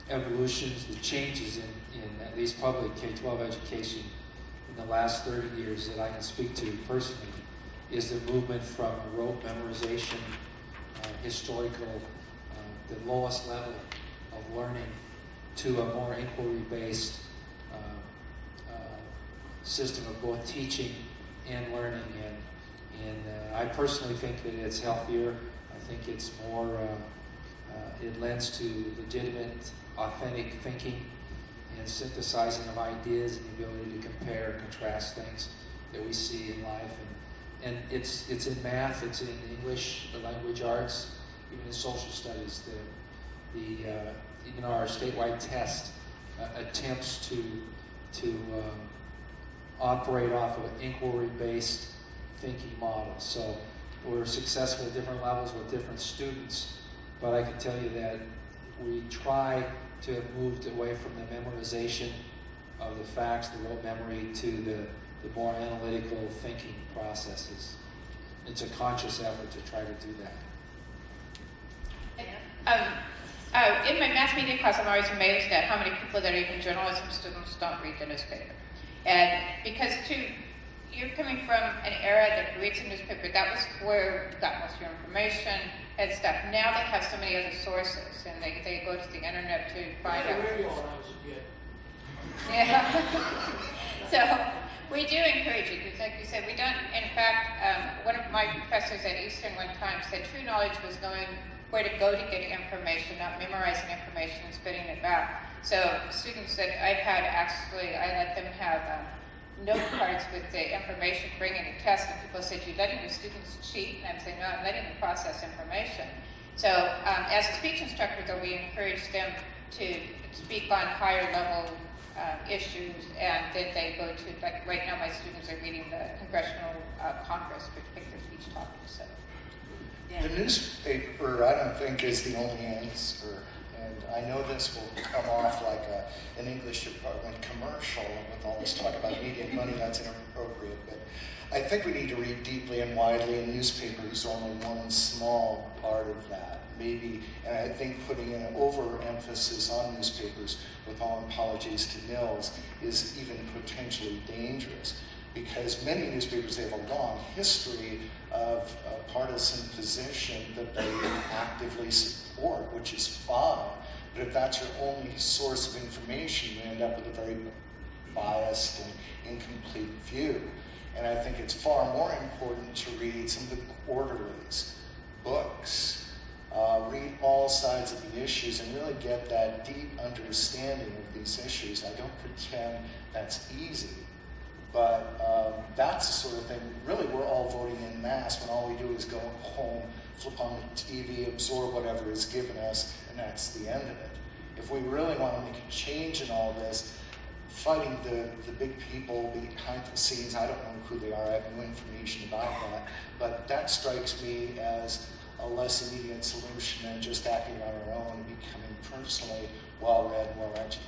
evolutions, the changes in at least public K-12 education in the last 30 years that I can speak to personally is the movement from rote memorization, historical, the lowest level of learning, to a more inquiry-based system of both teaching and learning. And I personally think that it's healthier. I think it's more, it lends to legitimate, authentic thinking and synthesizing of ideas and the ability to compare and contrast things that we see in life. And it's in math, it's in English, the language arts, even in social studies. Even our statewide test attempts to operate off of an inquiry-based thinking model. So we're successful at different levels with different students, but I can tell you that we try to have moved away from the memorization of the facts, the rote memory, to the more analytical thinking processes. It's a conscious effort to try to do that. In my mass media class, I'm always amazed at how many people that are even journalism students don't read the newspaper. And because you're coming from an era that reads the newspaper, that was where you got most of your information and stuff. Now they have so many other sources, and they go to the internet to find out. Radio when I was a kid. Yeah. So we do encourage it, because like you said, we don't, in fact, one of my professors at Eastern one time said true knowledge was knowing where to go to get information, not memorizing information and spitting it back. So students that I've had, actually, I let them have note cards with the information, bringing a test, and people said, "You're letting your students cheat?" And I'm saying, "No, I'm letting them process information." So as a speech instructor, though, we encourage them to speak on higher level issues, and then they go to, like right now my students are reading the Congressional Congress, which pick their speech topics. So. The newspaper, I don't think, is the only answer. And I know this will come off like an English department commercial with all this talk about media money, that's inappropriate. But I think we need to read deeply and widely, and newspapers are only one small part of that. Maybe, and I think putting an overemphasis on newspapers, with all apologies to Nils, is even potentially dangerous. Because many newspapers, they have a long history of a partisan position that they actively support, which is fine. But if that's your only source of information, you end up with a very biased and incomplete view. And I think it's far more important to read some of the quarterlies, books, read all sides of the issues and really get that deep understanding of these issues. I don't pretend that's easy. But that's the sort of thing, really we're all voting en masse when all we do is go home, flip on the TV, absorb whatever is given us, and that's the end of it. If we really want to make a change in all this, fighting the big people behind the scenes, I don't know who they are, I have no information about that, but that strikes me as a less immediate solution than just acting on our own and becoming personally well-read and well-educated.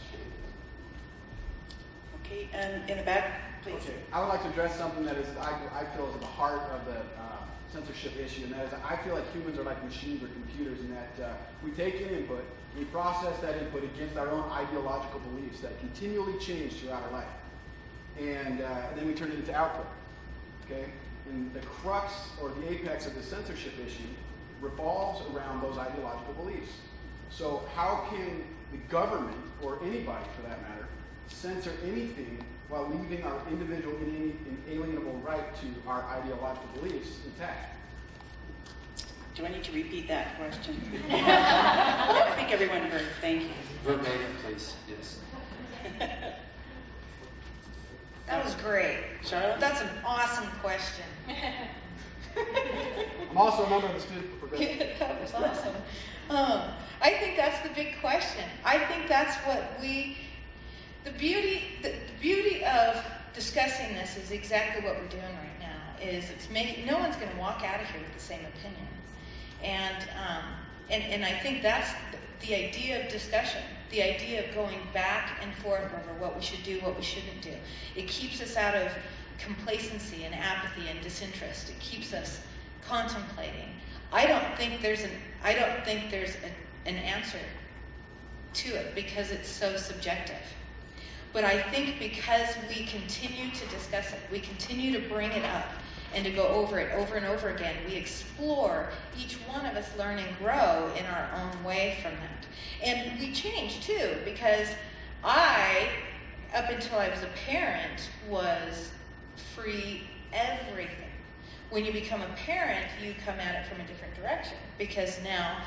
Okay, and in the back, please. Okay, I would like to address something that is I feel is at the heart of the censorship issue, and that is I feel like humans are like machines or computers, in that we take in input, we process that input against our own ideological beliefs that continually change throughout our life, and then we turn it into output. Okay, and the crux or the apex of the censorship issue revolves around those ideological beliefs. So how can the government, or anybody for that matter, censor anything while leaving our individual inalienable right to our ideological beliefs intact? Do I need to repeat that question? I think everyone heard. Thank you. Verbatim, please. Yes. That was great. Charlotte? That's an awesome question. I'm also a member of the Student for Progressive. That was awesome. I think that's the big question. I think that's what the beauty of discussing this is exactly what we're doing right now. Is it's making, no one's going to walk out of here with the same opinion, and I think that's the idea of discussion. The idea of going back and forth over what we should do, what we shouldn't do. It keeps us out of complacency and apathy and disinterest. It keeps us contemplating. I don't think there's an answer to it because it's so subjective. But I think because we continue to discuss it, we continue to bring it up and to go over it over and over again, we explore, each one of us learn and grow in our own way from that. And we change too, because I, up until I was a parent, was free everything. When you become a parent, you come at it from a different direction, because now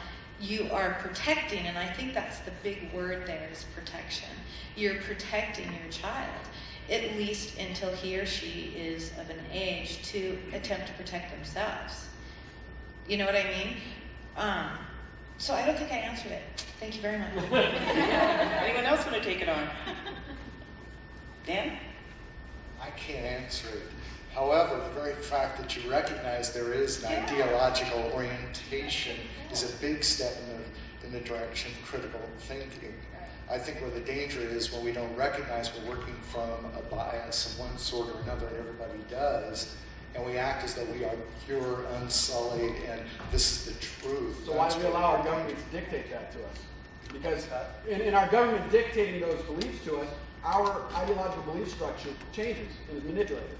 you are protecting, and I think that's the big word there is protection. You're protecting your child, at least until he or she is of an age to attempt to protect themselves. You know what I mean? So I don't think I answered it. Thank you very much. Anyone else want to take it on? Dan? I can't answer it. However, the very fact that you recognize there is an ideological orientation is a big step in the direction of critical thinking. I think where the danger is when we don't recognize we're working from a bias of one sort or another, and everybody does, and we act as though we are pure, unsullied, and this is the truth. So why do we allow our government to dictate that to us? Because in our government dictating those beliefs to us, our ideological belief structure changes and is manipulated.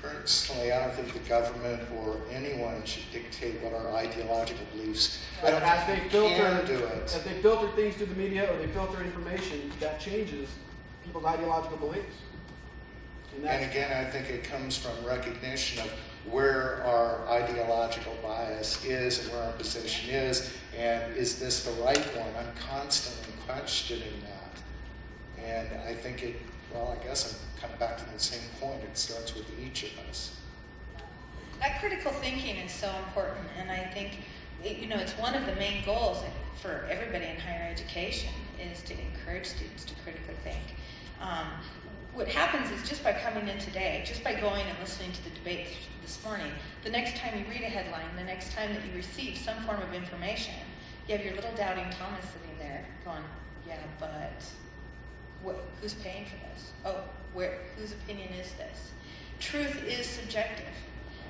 Personally, I don't think the government or anyone should dictate what our ideological beliefs. I But don't as think they we can filter, do it. as they filter things through the media or they filter information, that changes people's ideological beliefs. And again, I think it comes from recognition of where our ideological bias is and where our position is, and is this the right one? I'm constantly questioning that. And I think Well, I guess I'm kind of back to the same point. It starts with each of us. That critical thinking is so important, and I think, it's one of the main goals for everybody in higher education is to encourage students to critically think. What happens is just by coming in today, just by going and listening to the debate this morning, the next time you read a headline, the next time that you receive some form of information, you have your little doubting Thomas sitting there going, yeah, but who's paying for this? Oh, whose opinion is this? Truth is subjective.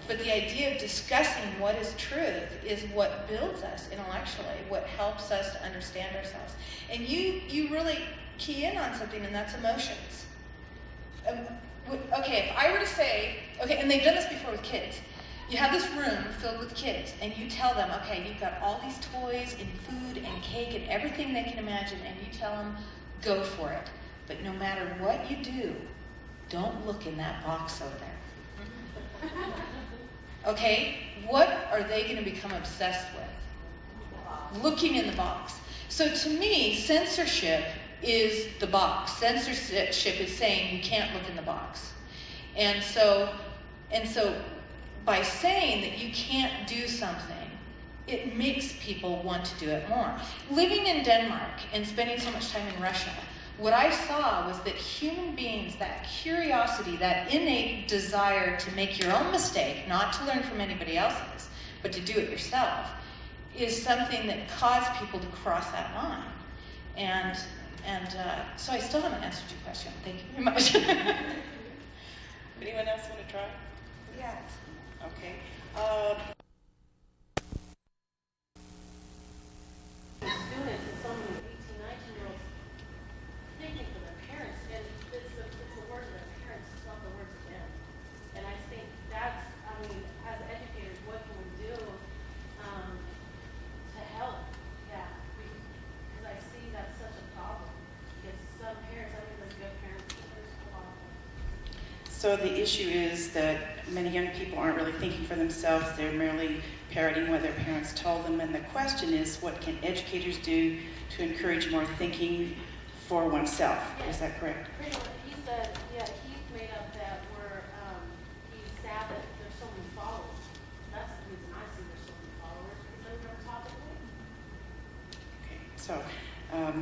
But the idea of discussing what is truth is what builds us intellectually, what helps us to understand ourselves. And you really key in on something, and that's emotions. Okay, if I were to say, okay, and they've done this before with kids. You have this room filled with kids, and you tell them, okay, you've got all these toys and food and cake and everything they can imagine, and you tell them, go for it. But no matter what you do, don't look in that box over there. Okay, what are they going to become obsessed with? Looking in the box. So to me, censorship is the box. Censorship is saying you can't look in the box. And so by saying that you can't do something, it makes people want to do it more. Living in Denmark and spending so much time in Russia, what I saw was that human beings, that curiosity, that innate desire to make your own mistake, not to learn from anybody else's, but to do it yourself, is something that caused people to cross that line. And so I still haven't answered your question. Thank you very much. Anyone else want to try? Yes. Okay. Students and so many 18, 19-year-olds thinking for their parents, and it's the words of their parents, it's not the words of them. And I think that's, as educators, what can we do to help that? Because I see that's such a problem. Because some parents, there's good parents, but there's a lot of them. So the issue is that many young people aren't really thinking for themselves. They're merely parroting what their parents told them. And the question is, what can educators do to encourage more thinking for oneself? Yeah. Is that correct? Pretty much, he said, he made up that where he's sad that there's so many followers. That's the reason I see there's so many followers, because I've never taught them. Okay. So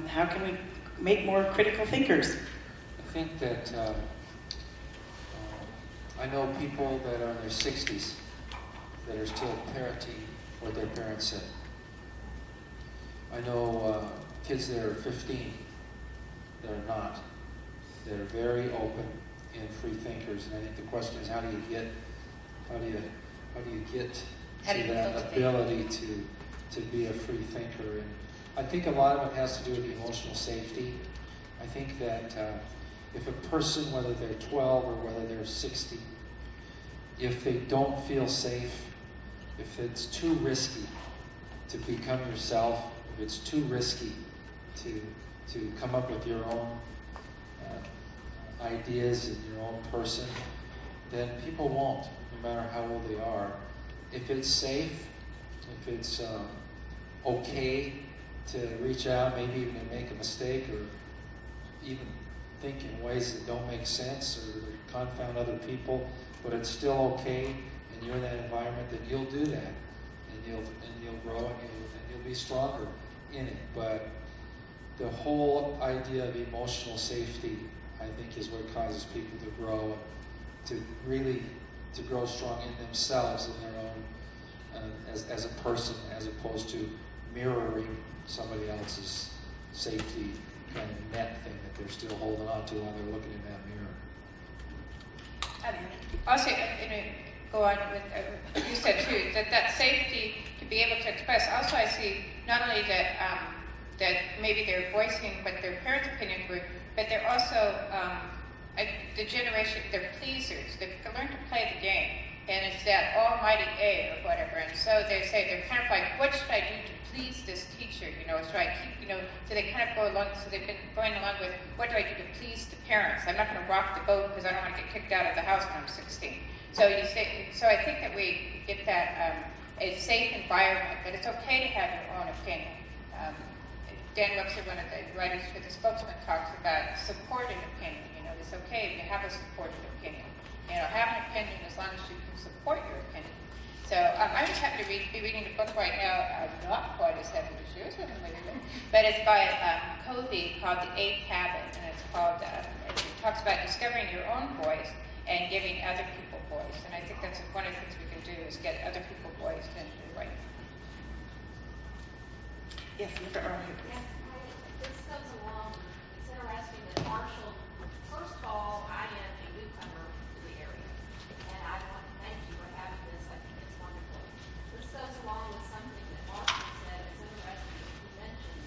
how can we make more critical thinkers? I think that I know people that are in their 60s that are still parroting what their parents said. I know kids that are 15 that are not. They're very open and free thinkers. And I think the question is, how do you get to that ability to be a free thinker? And I think a lot of it has to do with emotional safety. I think that if a person, whether they're 12 or whether they're 60, if they don't feel safe, if it's too risky to become yourself, if it's too risky to come up with your own ideas and your own person, then people won't, no matter how old they are. If it's safe, if it's okay to reach out, maybe even to make a mistake, or even think in ways that don't make sense or confound other people, but it's still okay, and you're in that environment, then you'll do that, and you'll grow, and you'll be stronger in it. But the whole idea of emotional safety, I think, is what causes people to grow, to grow strong in themselves, in their own, as a person, as opposed to mirroring somebody else's safety kind of net thing that they're still holding on to while they're looking in that mirror. Also, go on with what you said too, that safety to be able to express. Also, I see not only that that maybe they're voicing what their parents' opinions were, but they're also the generation, they're pleasers. They've learned to play the game, and it's that almighty A or whatever. And so they say they're kind of like, what should I do to please this teacher? So I keep, so they kind of go along. So they've been going along with, what do I do to please the parents? I'm not going to rock the boat because I don't want to get kicked out of the house when I'm 16. So I think that we get that a safe environment, but it's okay to have your own opinion. Dan Webster, one of the writers for the Spokesman, talks about supporting opinion. it's okay if you have a supported opinion. Have an opinion as long as you can support your opinion. So I just happen to be reading a book right now, not quite as heavy as yours, but it's by Covey called The Eighth Habit, and it's called, it talks about discovering your own voice and giving other people voice. And I think that's one of the things we can do is get other people voiced and do right. Yes, Mr. Earl here, please. This goes along, it's interesting that Marshall, first of all, I am a newcomer to the area, and I want to thank you for having this. I think it's wonderful. This goes along with something that Marshall said. It's interesting that you mentioned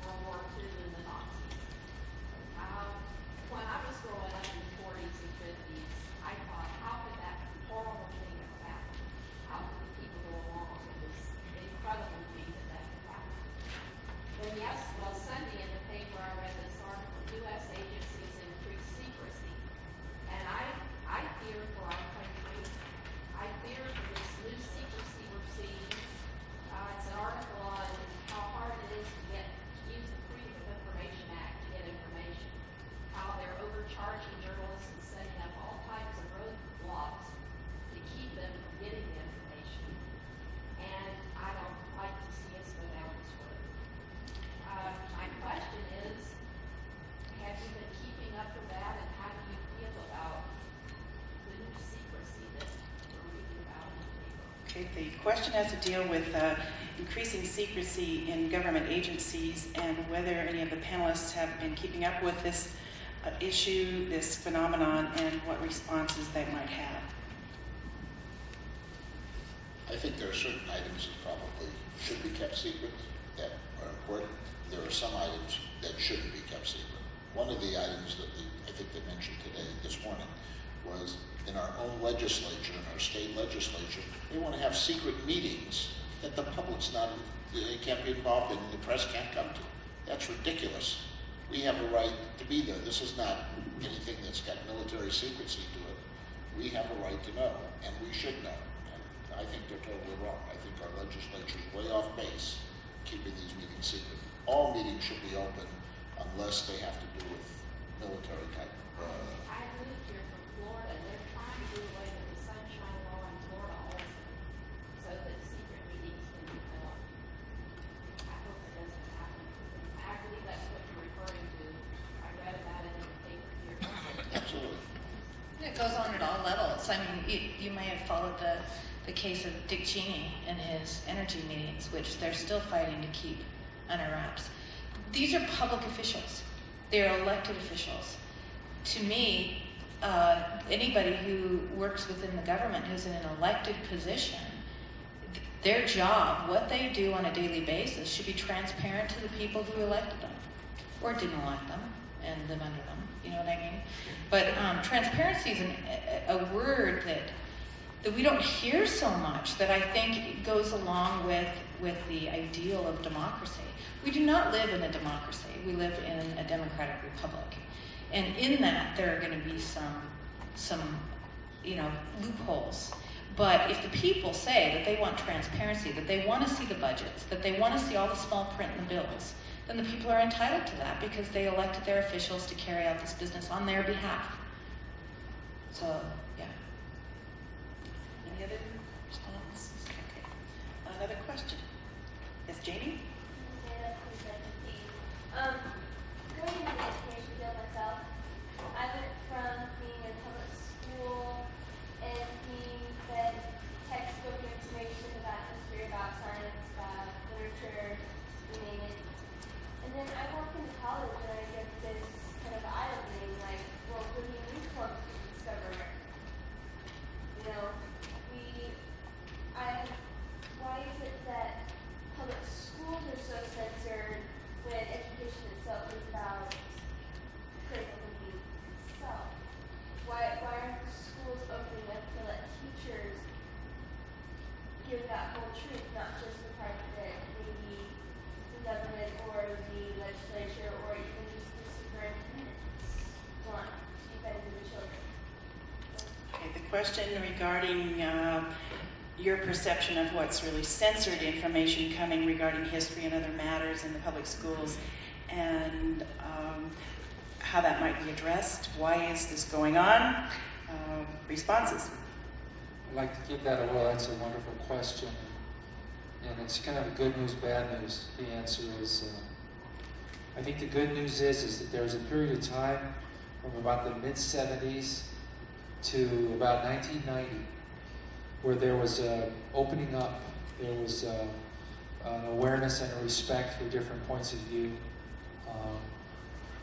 World War II and the Nazis. When I was growing up in the 40s and 50s, I thought, how could that horrible thing have happened? How could the people go along? It was incredible to me that that could happen. Then Sunday in the paper I read this article, U.S. agencies increase secrecy. And I fear for our country. I fear for this new secrecy we're seeing. It's an article on how hard it is to use the Freedom of Information Act to get information. How they're overcharging journalists and setting up all types of roadblocks to keep them from getting the information. And I don't like to see us go down this road. My question is, have you been keeping up with that, and how do you feel about the new secrecy that we're reading about in the paper? Okay, the question has to deal with increasing secrecy in government agencies and whether any of the panelists have been keeping up with this issue, this phenomenon, and what responses they might have. I think there are certain items that probably should be kept secret that are important. There are some items that shouldn't be kept secret. One of the items that I think they mentioned today, this morning, was in our own legislature, in our state legislature, they want to have secret meetings that the public's they can't be involved in, and the press can't come to. That's ridiculous. We have a right to be there. This is not anything that's got military secrecy to it. We have a right to know, and we should know. And I think they're totally wrong. I think our legislature's way off base keeping these meetings secret. All meetings should be open unless they have to do with military type. I moved here from Florida, and they're trying to do away with the sunshine law in Florida also, so that secret meetings can be held. I hope it doesn't happen. I believe that's what you're referring to. I read about it in the paper here. Absolutely. It goes on at all levels. I mean, you may have followed the case of Dick Cheney and his energy meetings, which they're still fighting to keep under wraps. These are public officials. They are elected officials. To me, anybody who works within the government who's in an elected position, their job, what they do on a daily basis, should be transparent to the people who elected them, or didn't elect them and live under them. You know what I mean? But transparency is a word that we don't hear so much, that I think goes along with the ideal of democracy. We do not live in a democracy. We live in a democratic republic. And in that, there are going to be some loopholes. But if the people say that they want transparency, that they want to see the budgets, that they want to see all the small print in the bills, then the people are entitled to that because they elected their officials to carry out this business on their behalf. So, yeah. Any other responses? Okay. Another question? Yes, Jamie? Going into the education field myself, I went from being in public school and being fed textbook information about history, about science, about literature, you name it. And then I walked into college and I get this kind of eye-opening, like, well, what do you need to discover America? You know, why is it that public schools are so censored when education itself is about critical thinking itself? Why aren't the schools opening up to let teachers give that whole truth, not just the part that maybe the government or the legislature or even just the superintendents want to be fed to the children? Okay, the question regarding your perception of what's really censored information coming regarding history and other matters in the public schools. And how that might be addressed. Why is this going on? Responses. I'd like to give that a whirl. That's a wonderful question. And it's kind of a good news, bad news. The answer is, I think the good news is that there was a period of time from about the mid-70s to about 1990 where there was a opening up. There was an awareness and a respect for different points of view.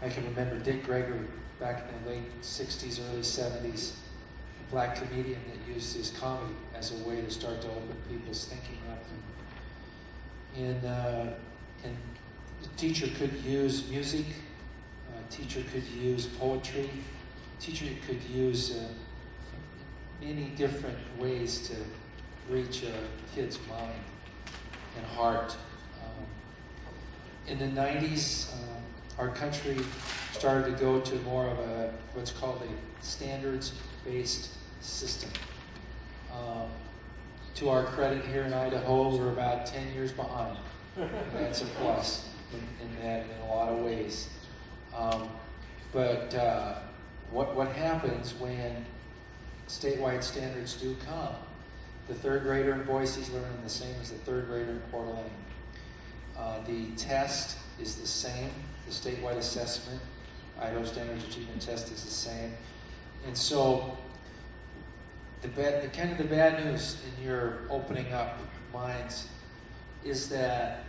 I can remember Dick Gregory back in the late 60s, early 70s, a black comedian that used his comedy as a way to start to open people's thinking up. And the teacher could use music, a teacher could use poetry, a teacher could use many different ways to reach a kid's mind and heart. In the 90s, our country started to go to more of a what's called a standards-based system. To our credit here in Idaho, we're about 10 years behind. And that's a plus in that in a lot of ways. But what happens when statewide standards do come? The third grader in Boise is learning the same as the third grader in Coeur d'Alene. The test is the same. The statewide assessment, Idaho Standards Achievement Test is the same. And so the bad news in your opening up minds is that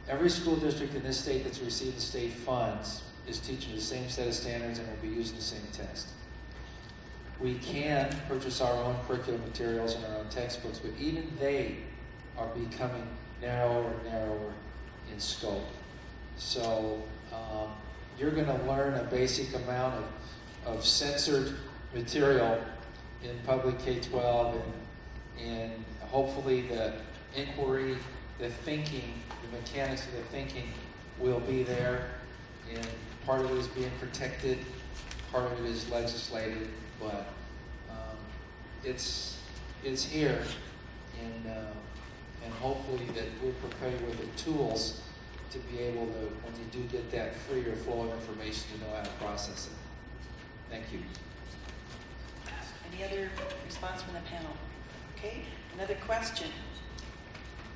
every school district in this state that's receiving state funds is teaching the same set of standards and will be using the same test. We can purchase our own curriculum materials and our own textbooks, but even they are becoming narrower and narrower in scope. So you're going to learn a basic amount of censored material in public K-12, and hopefully the inquiry, the thinking, the mechanics of the thinking will be there, and part of it is being protected, part of it is legislated, but it's here, and hopefully that we're prepared with the tools to be able to, when you do get that free or flow of information, to know how to process it. Thank you. Any other response from the panel? Okay, another question.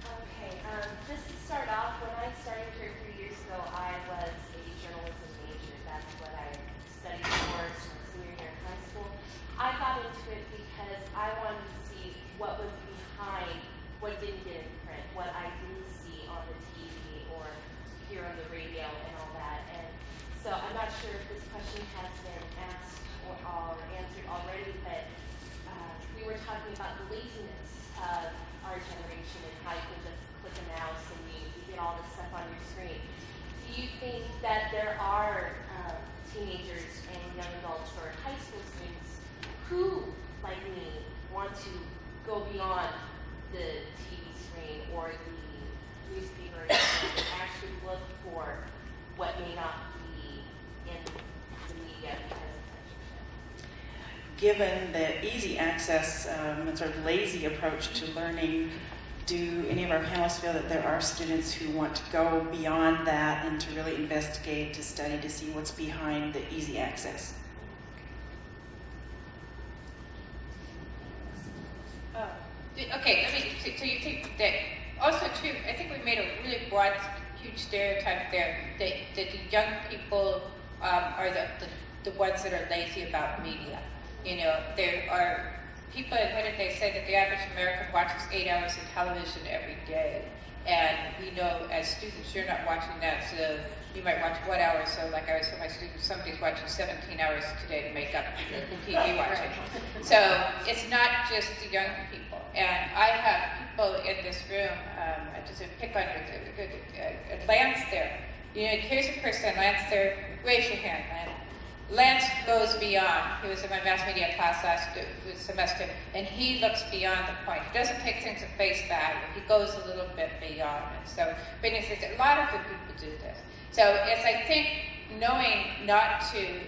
Okay, just to start off, when I started here 3 years ago, I was a journalism major. That's what I studied for my senior year in high school. I got into it because I wanted to see what was behind what didn't get in print, what I didn't see on the TV or hear on the radio and all that. And so I'm not sure if this question has been asked or answered already, but we were talking about the laziness of our generation and how you can just click a mouse and you get all this stuff on your screen. Do you think that there are teenagers and young adults or high school students who, like me, want to go beyond the TV screen or the newspaper and actually look for what may not be in the media because of censorship? Given the easy access and sort of lazy approach to learning, do any of our panelists feel that there are students who want to go beyond that and to really investigate, to study, to see what's behind the easy access? Okay, so you think that, also too, I think we made a really broad, huge stereotype there, that the young people are the ones that are lazy about media. You know, there are people, what did they say, that the average American watches 8 hours of television every day. And we know as students, you're not watching that, so you might watch 1 hour. So like I was telling my students, somebody's watching 17 hours today to make up the TV watching. So it's not just the young people. And I have people in this room, I just pick on Lance there. You know, here's a person, Lance there, raise your hand, Lance. Lance goes beyond. He was in my mass media class last semester, and he looks beyond the point. He doesn't take things at face value. He goes a little bit beyond it. So, Brittany says a lot of good people do this. So it's, I think, knowing not to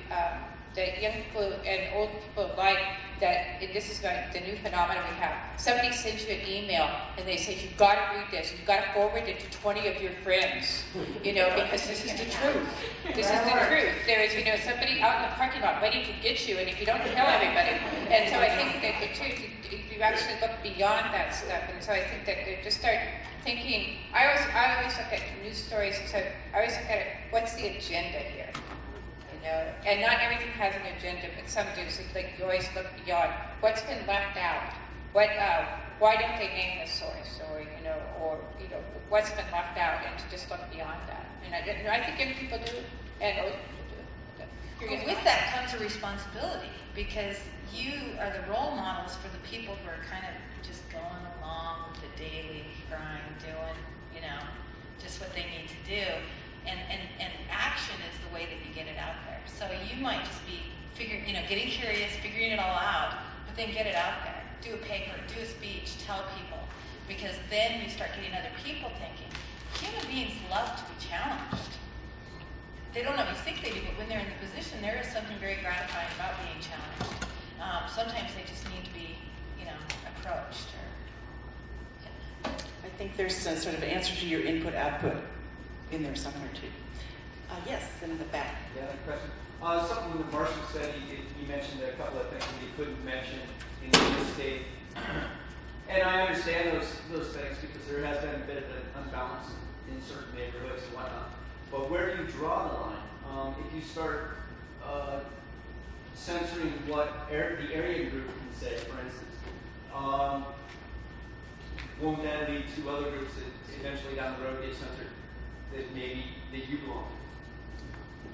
that young people and old people like, that and this is the new phenomenon we have. Somebody sends you an email and they say, you've got to read this, you've got to forward it to 20 of your friends, because this is the truth. This is the truth. There is, somebody out in the parking lot waiting to get you, and if you don't tell everybody. And so I think that the truth, you actually look beyond that stuff, and so I think that they just start thinking, I always look at news stories, so I always look at it, what's the agenda here? And not everything has an agenda, but some do. So like you always look beyond what's been left out. Why don't they name the source, or what's been left out, and to just look beyond that. And I think young people do, and old people do. And with that comes a responsibility, because you are the role models for the people who are kind of just going along with the daily grind, doing, just what they need to do. And action is the way that you get it out there. So you might just be getting curious, figuring it all out, but then get it out there. Do a paper, do a speech, tell people, because then you start getting other people thinking. Human beings love to be challenged. They don't always think they do, but when they're in the position, there is something very gratifying about being challenged. Sometimes they just need to be, approached. I think there's a sort of answer to your input-output in there somewhere too. Yes, in the back. Yeah, I have a question. Something that Marshall said, he mentioned a couple of things that he couldn't mention in the state. And I understand those things because there has been a bit of an unbalance in certain neighborhoods and whatnot. But where do you draw the line? If you start censoring what the area group can say, for instance, won't that lead to other groups that eventually down the road get censored that maybe that you belong to?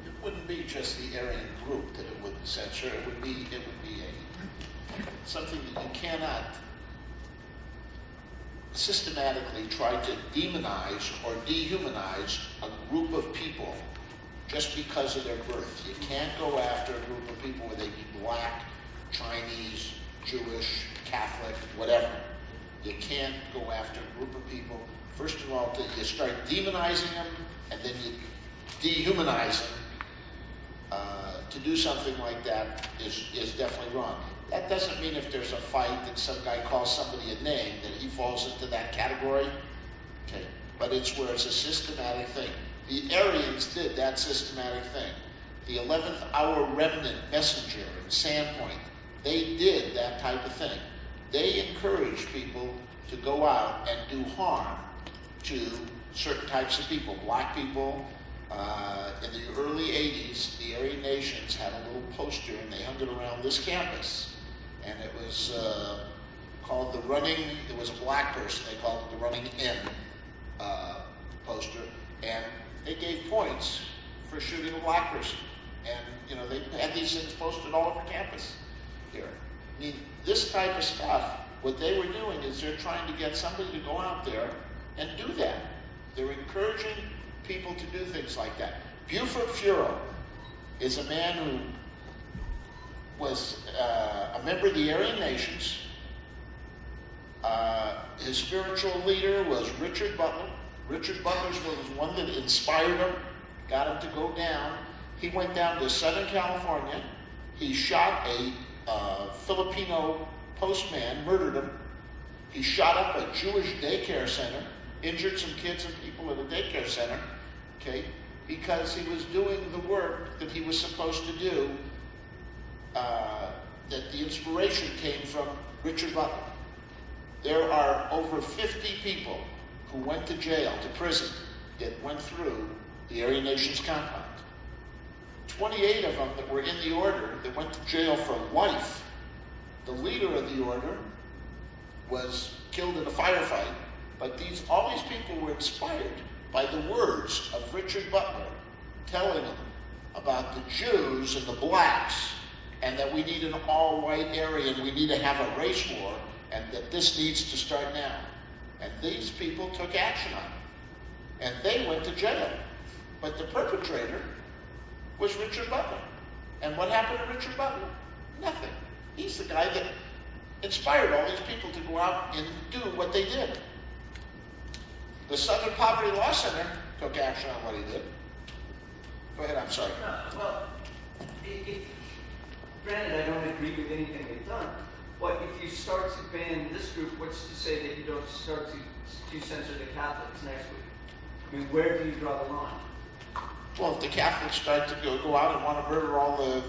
It wouldn't be just the Aryan group that it would censor. It would be something that you cannot systematically try to demonize or dehumanize a group of people just because of their birth. You can't go after a group of people whether they be black, Chinese, Jewish, Catholic, whatever. You can't go after a group of people. First of all, you start demonizing them, and then you dehumanize them. To do something like that is definitely wrong. That doesn't mean if there's a fight that some guy calls somebody a name that he falls into that category. Okay, but it's where it's a systematic thing. The Aryans did that systematic thing. The 11th Hour Remnant Messenger in Sandpoint, they did that type of thing. They encouraged people to go out and do harm to certain types of people, black people. In the early 80s, the Aryan Nations had a little poster and they hung it around this campus. And it was called the Running, it was a black person, they called it the Running In poster. And they gave points for shooting a black person. And, they had these things posted all over campus here. I mean, this type of stuff, what they were doing is they're trying to get somebody to go out there and do that. They're encouraging people to do things like that. Buford Furrow is a man who was a member of the Aryan Nations. His spiritual leader was Richard Butler. Richard Butler was one that inspired him, got him to go down. He went down to Southern California. He shot a Filipino postman, murdered him. He shot up a Jewish daycare center, injured some kids and people at a daycare center, okay, because he was doing the work that he was supposed to do, that the inspiration came from Richard Butler. There are over 50 people who went to jail, to prison, that went through the Aryan Nations compound. 28 of them that were in the order that went to jail for life. The leader of the order was killed in a firefight, but all these people were inspired by the words of Richard Butler telling them about the Jews and the blacks, and that we need an all-white area, and we need to have a race war, and that this needs to start now. And these people took action on it, and they went to jail. But the perpetrator was Richard Butler. And what happened to Richard Butler? Nothing. He's the guy that inspired all these people to go out and do what they did. The Southern Poverty Law Center took action on what he did. Go ahead, I'm sorry. Well, granted, I don't agree with anything they've done, but if you start to ban this group, what's to say that you don't start to censor the Catholics next week? I mean, where do you draw the line? Well, if the Catholics start to go out and want to murder all the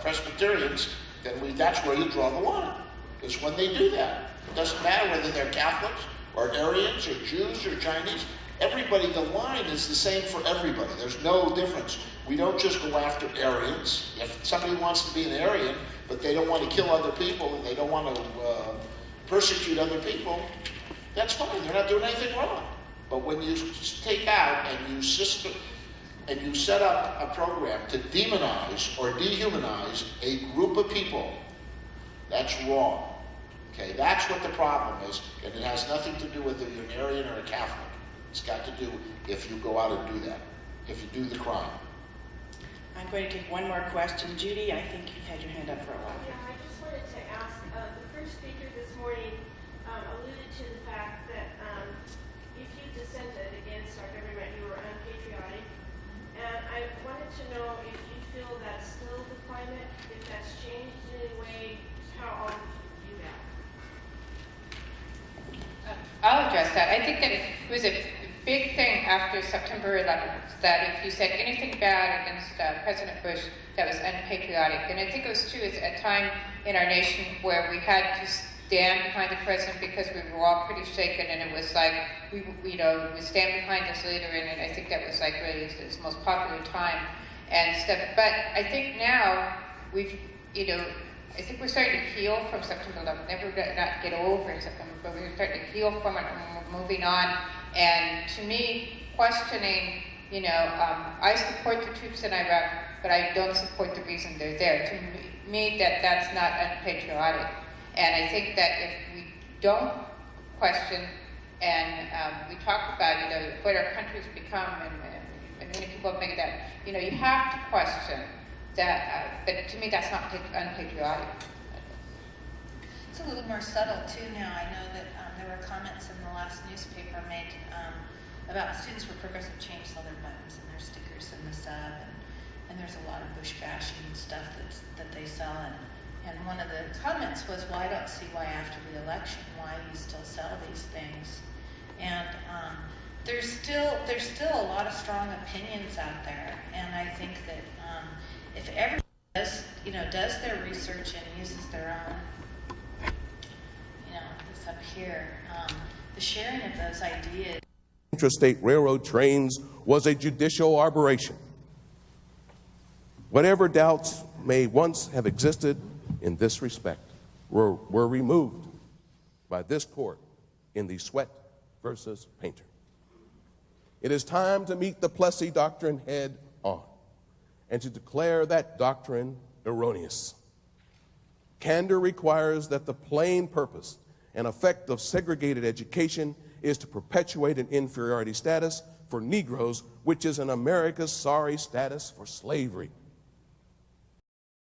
Presbyterians, then that's where you draw the line. Because when they do that, it doesn't matter whether they're Catholics or Aryans or Jews or Chinese. Everybody, the line is the same for everybody. There's no difference. We don't just go after Aryans. If somebody wants to be an Aryan, but they don't want to kill other people and they don't want to persecute other people, that's fine. They're not doing anything wrong. But when you take out and you set up a program to demonize or dehumanize a group of people, that's wrong. Okay, that's what the problem is, and it has nothing to do with whether you're an Aryan or a Catholic. It's got to do if you go out and do that, if you do the crime. I'm going to take one more question. Judy, I think you've had your hand up for a while. Yeah, I just wanted to ask, the first speaker this morning alluded to the fact that if you dissented against our government, you were unpatriotic. And I wanted to know if you feel that's still the climate, if that's changed in any way, how all of you view that. I'll address that. I think that it was a big thing after September 11th, that if you said anything bad against President Bush, that was unpatriotic. And I think it was true at a time in our nation where we had to stand behind the president because we were all pretty shaken, and it was like, we stand behind this leader, and I think that was like really his most popular time and stuff. But I think now I think we're starting to heal from September 11th. Never not get over September, but we're starting to heal from it, and we're moving on. And to me, questioning, I support the troops in Iraq, but I don't support the reason they're there. To me, that's not unpatriotic. And I think that if we don't question and we talk about, what our country's become, and many people have made that, you have to question that. But to me, that's not unpatriotic. It's a little more subtle too now. I know that there were comments in the last newspaper made about students with progressive change sell their buttons and their stickers in the sub, and there's a lot of Bush bashing stuff that they sell. And one of the comments was, well, I don't see why after the election, why you still sell these things. And there's still a lot of strong opinions out there, and I think that if everyone does their research and uses their own, this up here, the sharing of those ideas. Intrastate railroad trains was a judicial aberration. Whatever doubts may once have existed in this respect were removed by this court in the Sweat versus Painter. It is time to meet the Plessy doctrine head on and to declare that doctrine erroneous. Candor requires that the plain purpose and effect of segregated education is to perpetuate an inferiority status for Negroes, which is an America's sorry status for slavery.